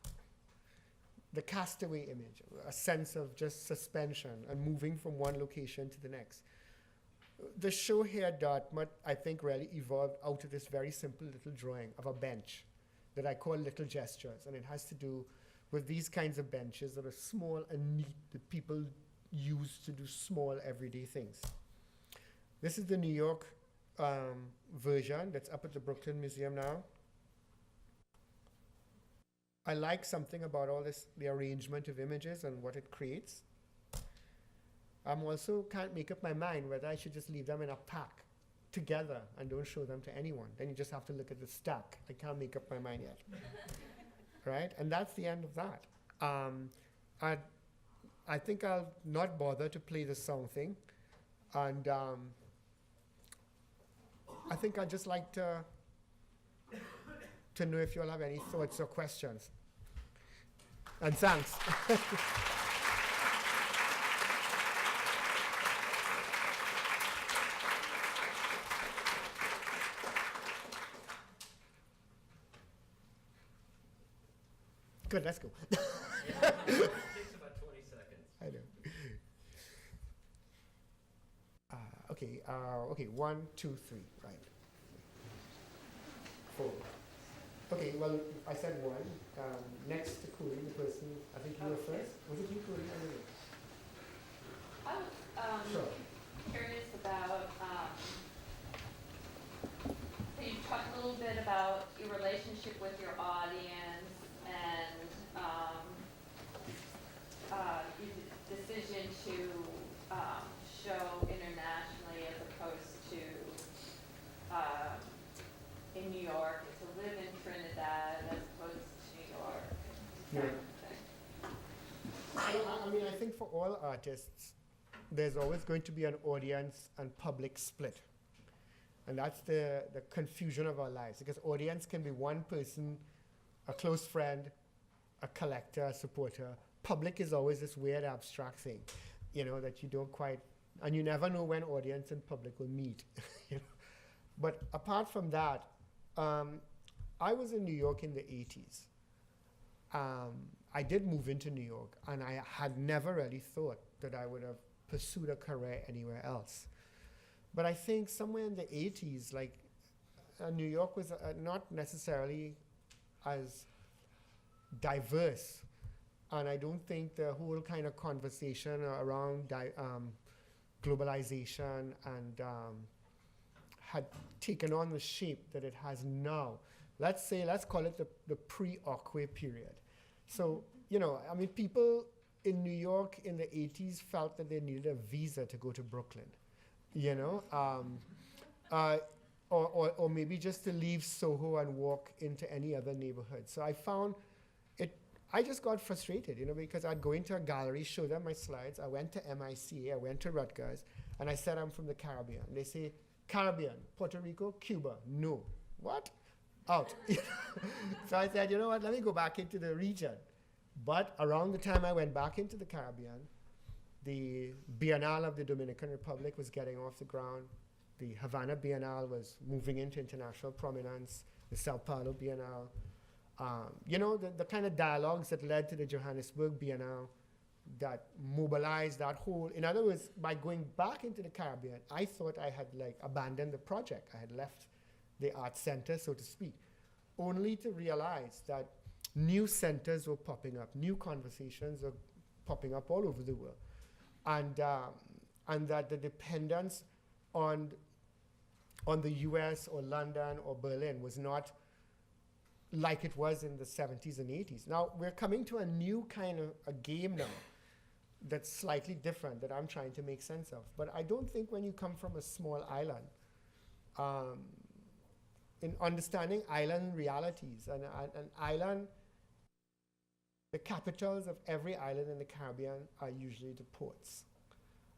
The castaway image, a sense of just suspension and moving from one location to the next. The show here at Dartmouth, I think, really evolved out of this very simple little drawing of a bench that I call Little Gestures. And it has to do with these kinds of benches that are small and neat that people use to do small everyday things. This is the New York version that's up at the Brooklyn Museum now. I like something about all this, the arrangement of images and what it creates. I'm also can't make up my mind whether I should just leave them in a pack together and don't show them to anyone. Then you just have to look at the stack. I can't make up my mind yet. Right? And that's the end of that. I think I'll not bother to play the song thing. And I think I'd just like to know if you all have any thoughts or questions. And thanks. Good, let's go. It takes about 20 seconds. I know. Okay, 1, 2, 3, right. 4. Okay, well, I said 1. Next to Cody, the person, I think you were first. Was it you, Cody? I was Sure. curious about, can you talk a little bit about your relationship with your audience and your decision to show internationally as opposed to in New York, to live in Trinidad as opposed to New York? Yeah. I mean, I think for all artists, there's always going to be an audience and public split. And that's the confusion of our lives, because audience can be one person, a close friend, a collector, a supporter. Public is always this weird abstract thing, you know, that you don't quite, and you never know when audience and public will meet. You know? But apart from that, I was in New York in the 80s. I did move into New York, and I had never really thought that I would have pursued a career anywhere else. But I think somewhere in the 80s, like, New York was not necessarily as diverse. And I don't think the whole kind of conversation around globalization and had taken on the shape that it has now. Let's call it the pre-Aquay period. So, you know, I mean, people in New York in the 80s felt that they needed a visa to go to Brooklyn, you know, or maybe just to leave Soho and walk into any other neighborhood. So I found I just got frustrated, you know, because I'd go into a gallery, show them my slides. I went to MIC, I went to Rutgers, and I said I'm from the Caribbean. They say, Caribbean, Puerto Rico, Cuba. No. What? Out. So I said, you know what, let me go back into the region. But around the time I went back into the Caribbean, the Biennale of the Dominican Republic was getting off the ground. The Havana Biennale was moving into international prominence. The Sao Paulo Biennale. You know, the kind of dialogues that led to the Johannesburg Biennale that mobilized that whole, in other words, by going back into the Caribbean, I thought I had like abandoned the project. I had left the art center, so to speak, only to realize that new centers were popping up, new conversations were popping up all over the world. And that the dependence on the US or London or Berlin was not like it was in the 70s and 80s. Now, we're coming to a new kind of a game now that's slightly different that I'm trying to make sense of. But I don't think when you come from a small island, in understanding island realities, and an island, the capitals of every island in the Caribbean are usually the ports.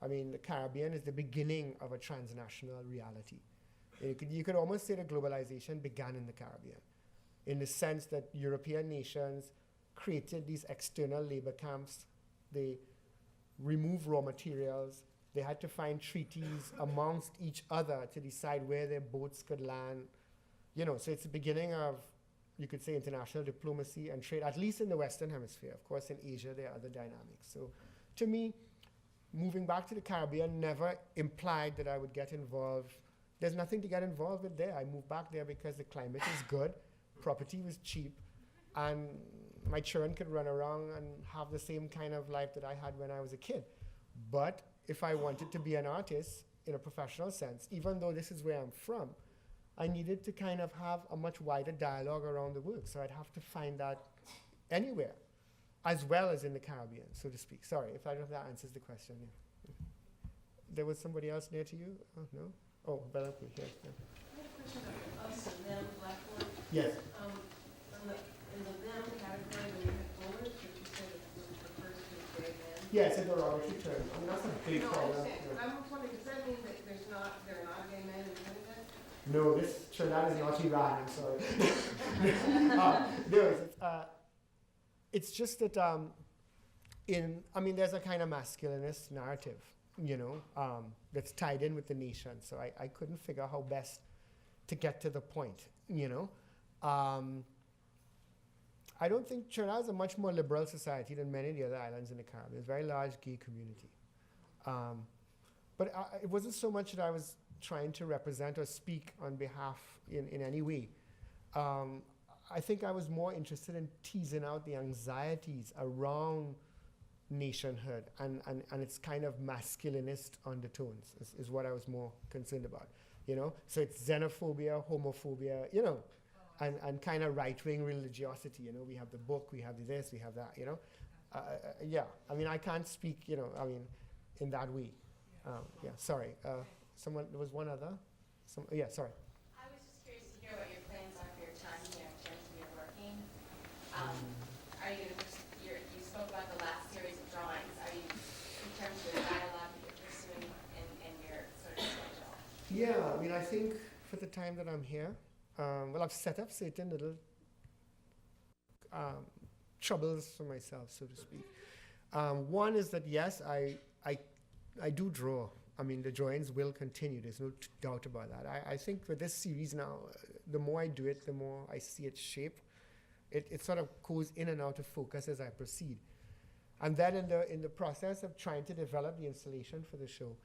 I mean, the Caribbean is the beginning of a transnational reality. You could almost say that globalization began in the Caribbean, in the sense that European nations created these external labor camps. They removed raw materials. They had to find treaties amongst each other to decide where their boats could land. You know, so it's the beginning of, you could say, international diplomacy and trade, at least in the Western Hemisphere. Of course, in Asia, there are other dynamics. So to me, moving back to the Caribbean never implied that I would get involved. There's nothing to get involved with there. I moved back there because the climate is good, property was cheap, and my children could run around and have the same kind of life that I had when I was a kid. But if I wanted to be an artist in a professional sense, even though this is where I'm from, I needed to kind of have a much wider dialogue around the work. So I'd have to find that anywhere, as well as in the Caribbean, so to speak. Sorry, if I don't know if that answers the question. Yeah. There was somebody else near to you? Oh, no? Oh, better up here. Yeah. I have a question about us and them, Blackboard. Yes. In the them category, when you have bullets, that you said it refers to gay men. Yeah, it's a derogatory term. I mean, that's a big No, I problem. understand. Yeah. I'm just wondering, does that mean that there are not gay men in Trinidad? No, this Trinidad is not Iran, I'm sorry. It's just that there's a kind of masculinist narrative, you know, that's tied in with the nation. So I couldn't figure how best to get to the point, you know. I don't think Trinidad is a much more liberal society than many of the other islands in the Caribbean. It's a very large gay community. But it wasn't so much that I was trying to represent or speak on behalf in any way. I think I was more interested in teasing out the anxieties around nationhood and its kind of masculinist undertones is what I was more concerned about, you know? So it's xenophobia, homophobia, you know, and kind of right-wing religiosity, you know? We have the book, we have this, we have that, you know? Yeah, I mean, I can't speak, you know, I mean, in that way. Yeah, sorry. There was one other? Yeah, sorry. I was just curious to hear what your plans are for your time here in terms of your working. Are you you spoke about the last series of drawings. Are you, in terms of the dialogue that you're mean, I think for the time that I'm here, well, I've set up certain little troubles for myself, so to speak. One is that, yes, I do draw. I mean, the drawings will continue. There's no doubt about that. I think with this series now, the more I do it, the more I see its shape. It sort of goes in and out of focus as I proceed. And then in the process of trying to develop the installation for the show,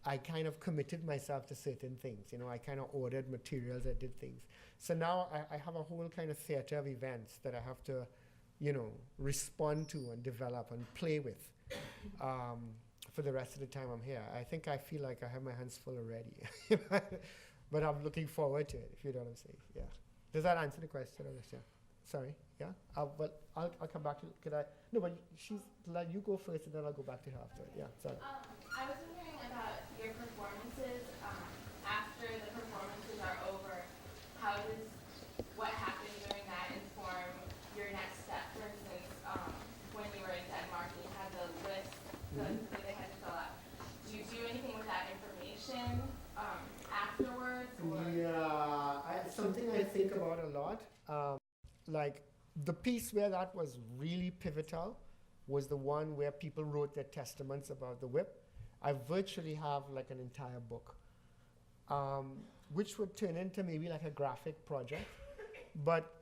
I kind of committed myself to certain things. You know, I kind of ordered materials, I did things. So now I have a whole kind of theater of events that I have to, you know, respond to and develop and play with for the rest of the time I'm here. I think I feel like I have my hands full already. But I'm looking forward to it, if you know what I'm saying. Yeah. Does that answer the question, Alicia? Sorry. Yeah? Well, I'll come back to, could I? No, but let you go first and then I'll go back to her after. Yeah, sorry. I was wondering about your performances. After the performances are over, how does what happened during that inform your next step? For instance, when you were in Denmark, you had the list that they had to fill out. Do you do anything with that information afterwards? Or? Yeah, something I think about a lot. Like the piece where that was really pivotal was the one where people wrote their testaments about the whip. I virtually have like an entire book, which would turn into maybe like a graphic project. But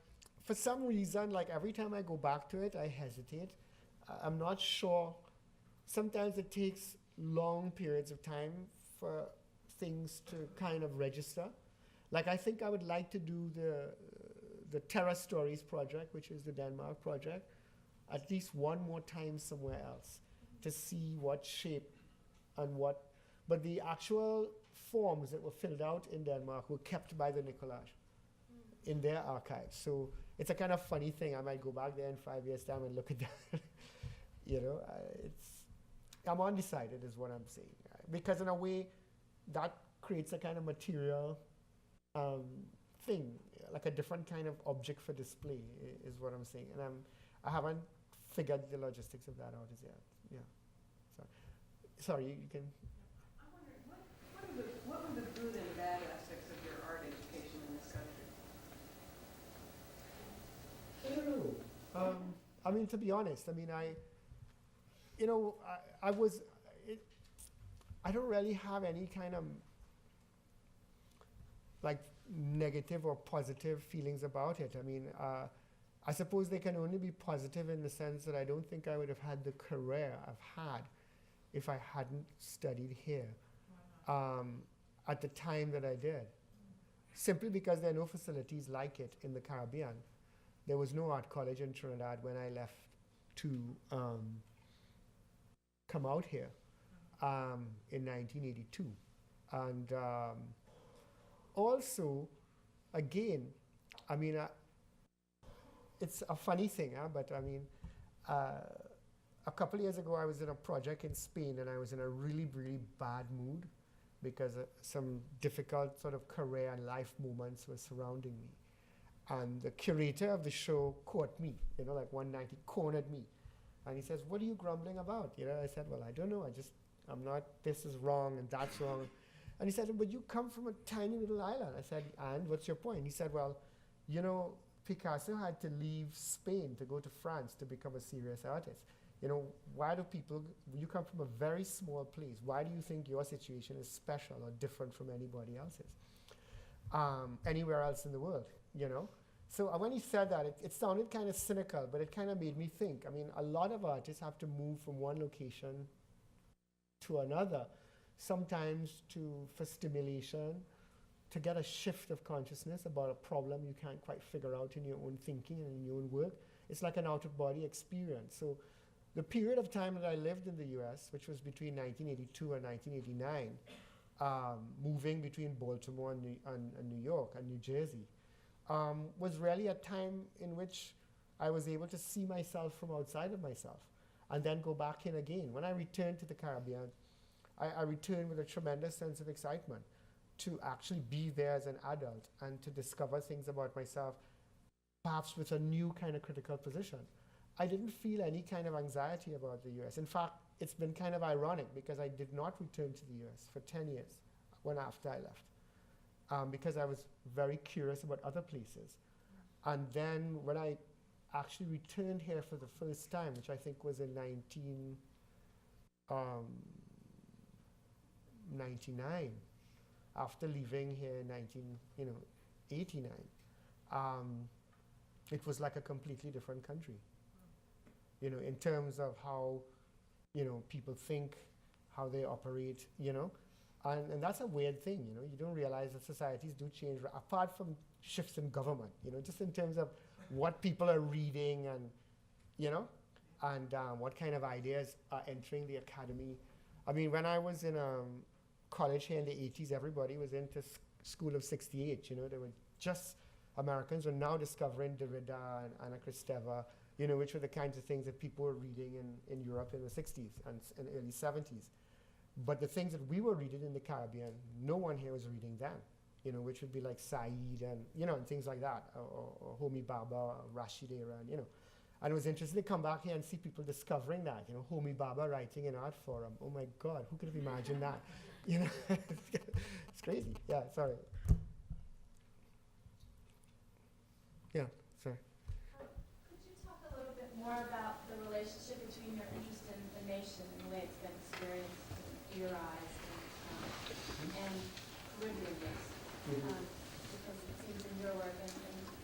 for some reason, like every time I go back to it, I hesitate. I'm not sure. Sometimes it takes long periods of time for things to kind of register. Like I think I would like to do the Terra Stories project, which is the Denmark project, at least one more time somewhere else to see what shape and what, but the actual forms that were filled out in Denmark were kept by the Nicolage in their archives. So it's a kind of funny thing. I might go back there in 5 years' time and look at that. You know, I'm undecided is what I'm saying. Because in a way, that creates a kind of material thing, like a different kind of object for display is what I'm saying. And I haven't figured the logistics of that out as yet. Yeah. Sorry, you can. I wonder, what were the good and bad aspects of your art education in this country? I don't know. I mean, to be honest, I mean, I don't really have any kind of like negative or positive feelings about it. I mean, I suppose they can only be positive in the sense that I don't think I would have had the career I've had if I hadn't studied here at the time that I did. Simply because there are no facilities like it in the Caribbean. There was no art college in Trinidad when I left to come out here in 1982. And also, again, I mean, it's a funny thing, but I mean, a couple of years ago, I was in a project in Spain, and I was in a really, really bad mood because some difficult sort of career and life moments were surrounding me. And the curator of the show caught me, you know, like one night he cornered me. And he says, "What are you grumbling about?" You know, I said, "Well, I don't know. I'm not, this is wrong and that's wrong." And he said, "But you come from a tiny little island." I said, "And what's your point?" He said, "Well, you know, Picasso had to leave Spain to go to France to become a serious artist. You know, why do people, you come from a very small place, why do you think your situation is special or different from anybody else's? Anywhere else in the world, you know?" So when he said that, it sounded kind of cynical, but it kind of made me think. I mean, a lot of artists have to move from one location to another, sometimes for stimulation, to get a shift of consciousness about a problem you can't quite figure out in your own thinking and in your own work. It's like an out-of-body experience. So the period of time that I lived in the US, which was between 1982 and 1989, moving between Baltimore and New York and New Jersey, was really a time in which I was able to see myself from outside of myself and then go back in again. When I returned to the Caribbean, I returned with a tremendous sense of excitement to actually be there as an adult and to discover things about myself, perhaps with a new kind of critical position. I didn't feel any kind of anxiety about the US. In fact, it's been kind of ironic because I did not return to the US for 10 years after I left. because I was very curious about other places. And then when I actually returned here for the first time, which I think was in 1999, after leaving here in 1989, it was like a completely different country. In terms of how, people think, how they operate, and that's a weird thing, you don't realize that societies do change, apart from shifts in government, just in terms of what people are reading and, what kind of ideas are entering the academy. I mean, when I was in college here in the 80s, everybody was into School of 68, they were just, Americans were now discovering Derrida and Anna Kristeva, which were the kinds of things that people were reading in Europe in the 60s and early 70s. But the things that we were reading in the Caribbean, no one here was reading then, which would be like Said and, and things like that, or Homi Bhabha, or Rashid Aaron, And it was interesting to come back here and see people discovering that, Homi Bhabha writing in Art Forum. Oh my God, who could have imagined that? It's crazy. Yeah, sorry. Yeah, sorry. Could you talk a little bit more about the relationship between your interest in the nation and the way it's been experienced and theorized and Caribbean-ness? Because it seems in your work and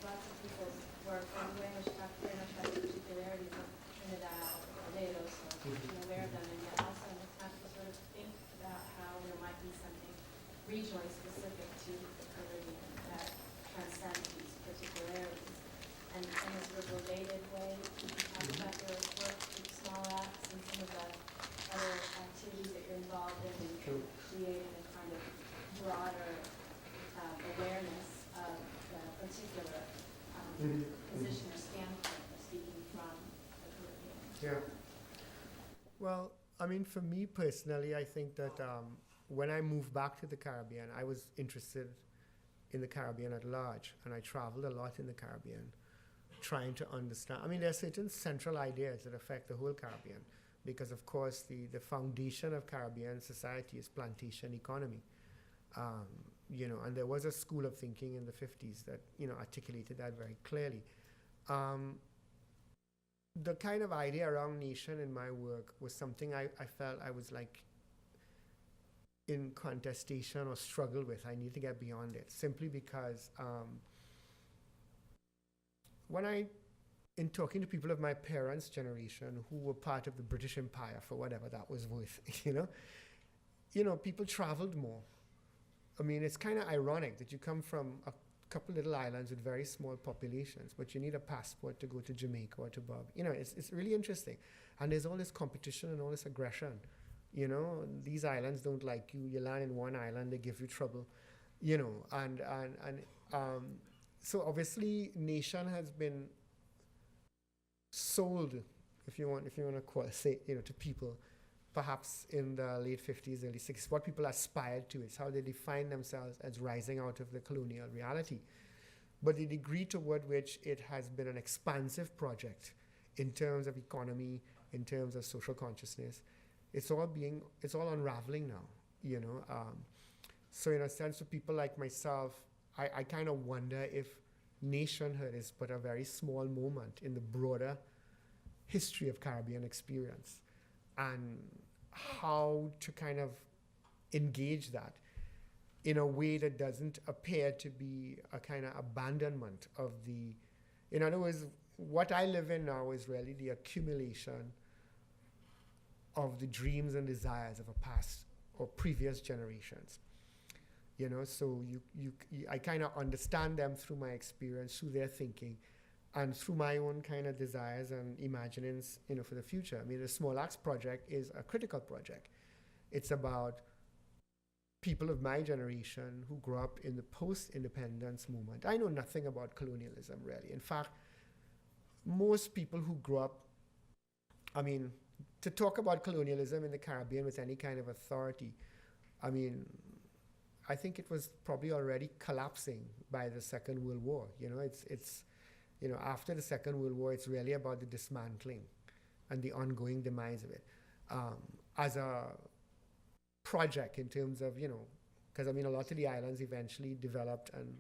lots of people's work, very much have the particularities of Trinidad or Barbados, or aware of them, and yet also in the time to sort of think about how there might be something regionally specific to the Caribbean that transcends these particularities. And in a sort of related way, you can talk about your work with small acts and some of the other activities that you're involved in creating a kind of broader awareness of the particular position or standpoint of speaking from the Caribbean. Yeah. Well, I mean, for me personally, I think that when I moved back to the Caribbean, I was interested in the Caribbean at large, and I traveled a lot in the Caribbean, trying to understand. I mean, there are certain central ideas that affect the whole Caribbean, because of course the foundation of Caribbean society is plantation economy. And there was a school of thinking in the 50s that, articulated that very clearly. The kind of idea around nation in my work was something I felt I was like in contestation or struggle with. I need to get beyond it, simply because in talking to people of my parents' generation who were part of the British Empire, for whatever that was worth, people traveled more. I mean, it's kind of ironic that you come from a couple little islands with very small populations, but you need a passport to go to Jamaica or to Barbados. It's really interesting. And there's all this competition and all this aggression. These islands don't like you. You land in one island, they give you trouble. So obviously, nation has been sold, if you want to say, to people, perhaps in the late 50s, early 60s. What people aspired to, it's how they define themselves as rising out of the colonial reality. But the degree toward which it has been an expansive project in terms of economy, in terms of social consciousness, it's all unraveling now. So in a sense, for people like myself, I kind of wonder if nationhood is but a very small moment in the broader history of Caribbean experience, and how to kind of engage that in a way that doesn't appear to be a kind of abandonment of the, in other words, what I live in now is really the accumulation of the dreams and desires of a past or previous generations. So I kind of understand them through my experience, through their thinking, and through my own kind of desires and imaginings, for the future. I mean, the Small Acts Project is a critical project. It's about people of my generation who grew up in the post-independence movement. I know nothing about colonialism, really. In fact, most people who grew up, I mean, to talk about colonialism in the Caribbean with any kind of authority, I mean, I think it was probably already collapsing by the Second World War. It's after the Second World War, it's really about the dismantling and the ongoing demise of it. As a project in terms of, because I mean, a lot of the islands eventually developed, and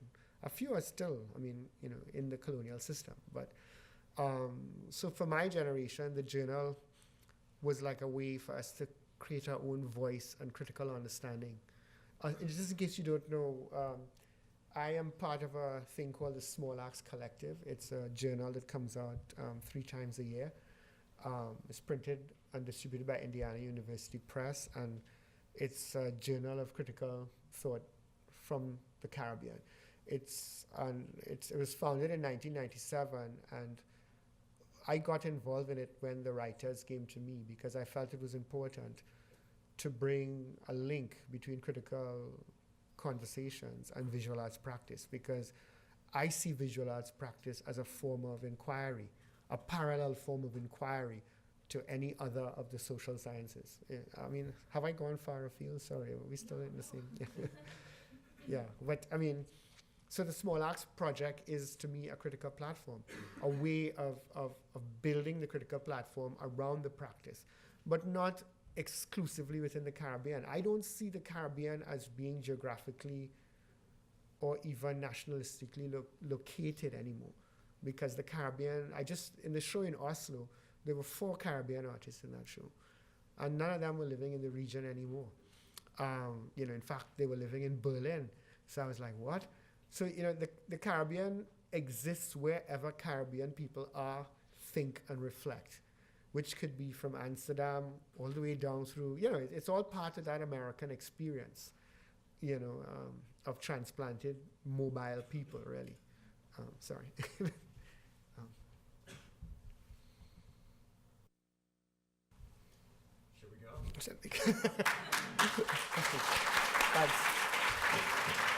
a few are still, I mean, you know, in the colonial system. But so for my generation, the journal was like a way for us to create our own voice and critical understanding. And just in case you don't know, I am part of a thing called the Small Axe Collective. It's a journal that comes out 3 times a year. It's printed and distributed by Indiana University Press, and it's a journal of critical thought from the Caribbean. It was founded in 1997, and I got involved in it when the writers came to me because I felt it was important to bring a link between critical conversations and visual arts practice, because I see visual arts practice as a form of inquiry, a parallel form of inquiry to any other of the social sciences. I mean, have I gone far afield? Sorry, are we still in the same? Yeah, but I mean, so the Small Axe Project is to me a critical platform, a way of building the critical platform around the practice, but not exclusively within the Caribbean. I don't see the Caribbean as being geographically or even nationalistically located anymore, because the Caribbean, in the show in Oslo, there were 4 Caribbean artists in that show, and none of them were living in the region anymore. You know, in fact, they were living in Berlin. So I was like, what? So, you know, the Caribbean exists wherever Caribbean people are, think, and reflect, which could be from Amsterdam all the way down through, you know, it's all part of that American experience, you know, of transplanted mobile people, really. Sorry. Should we go? Thanks.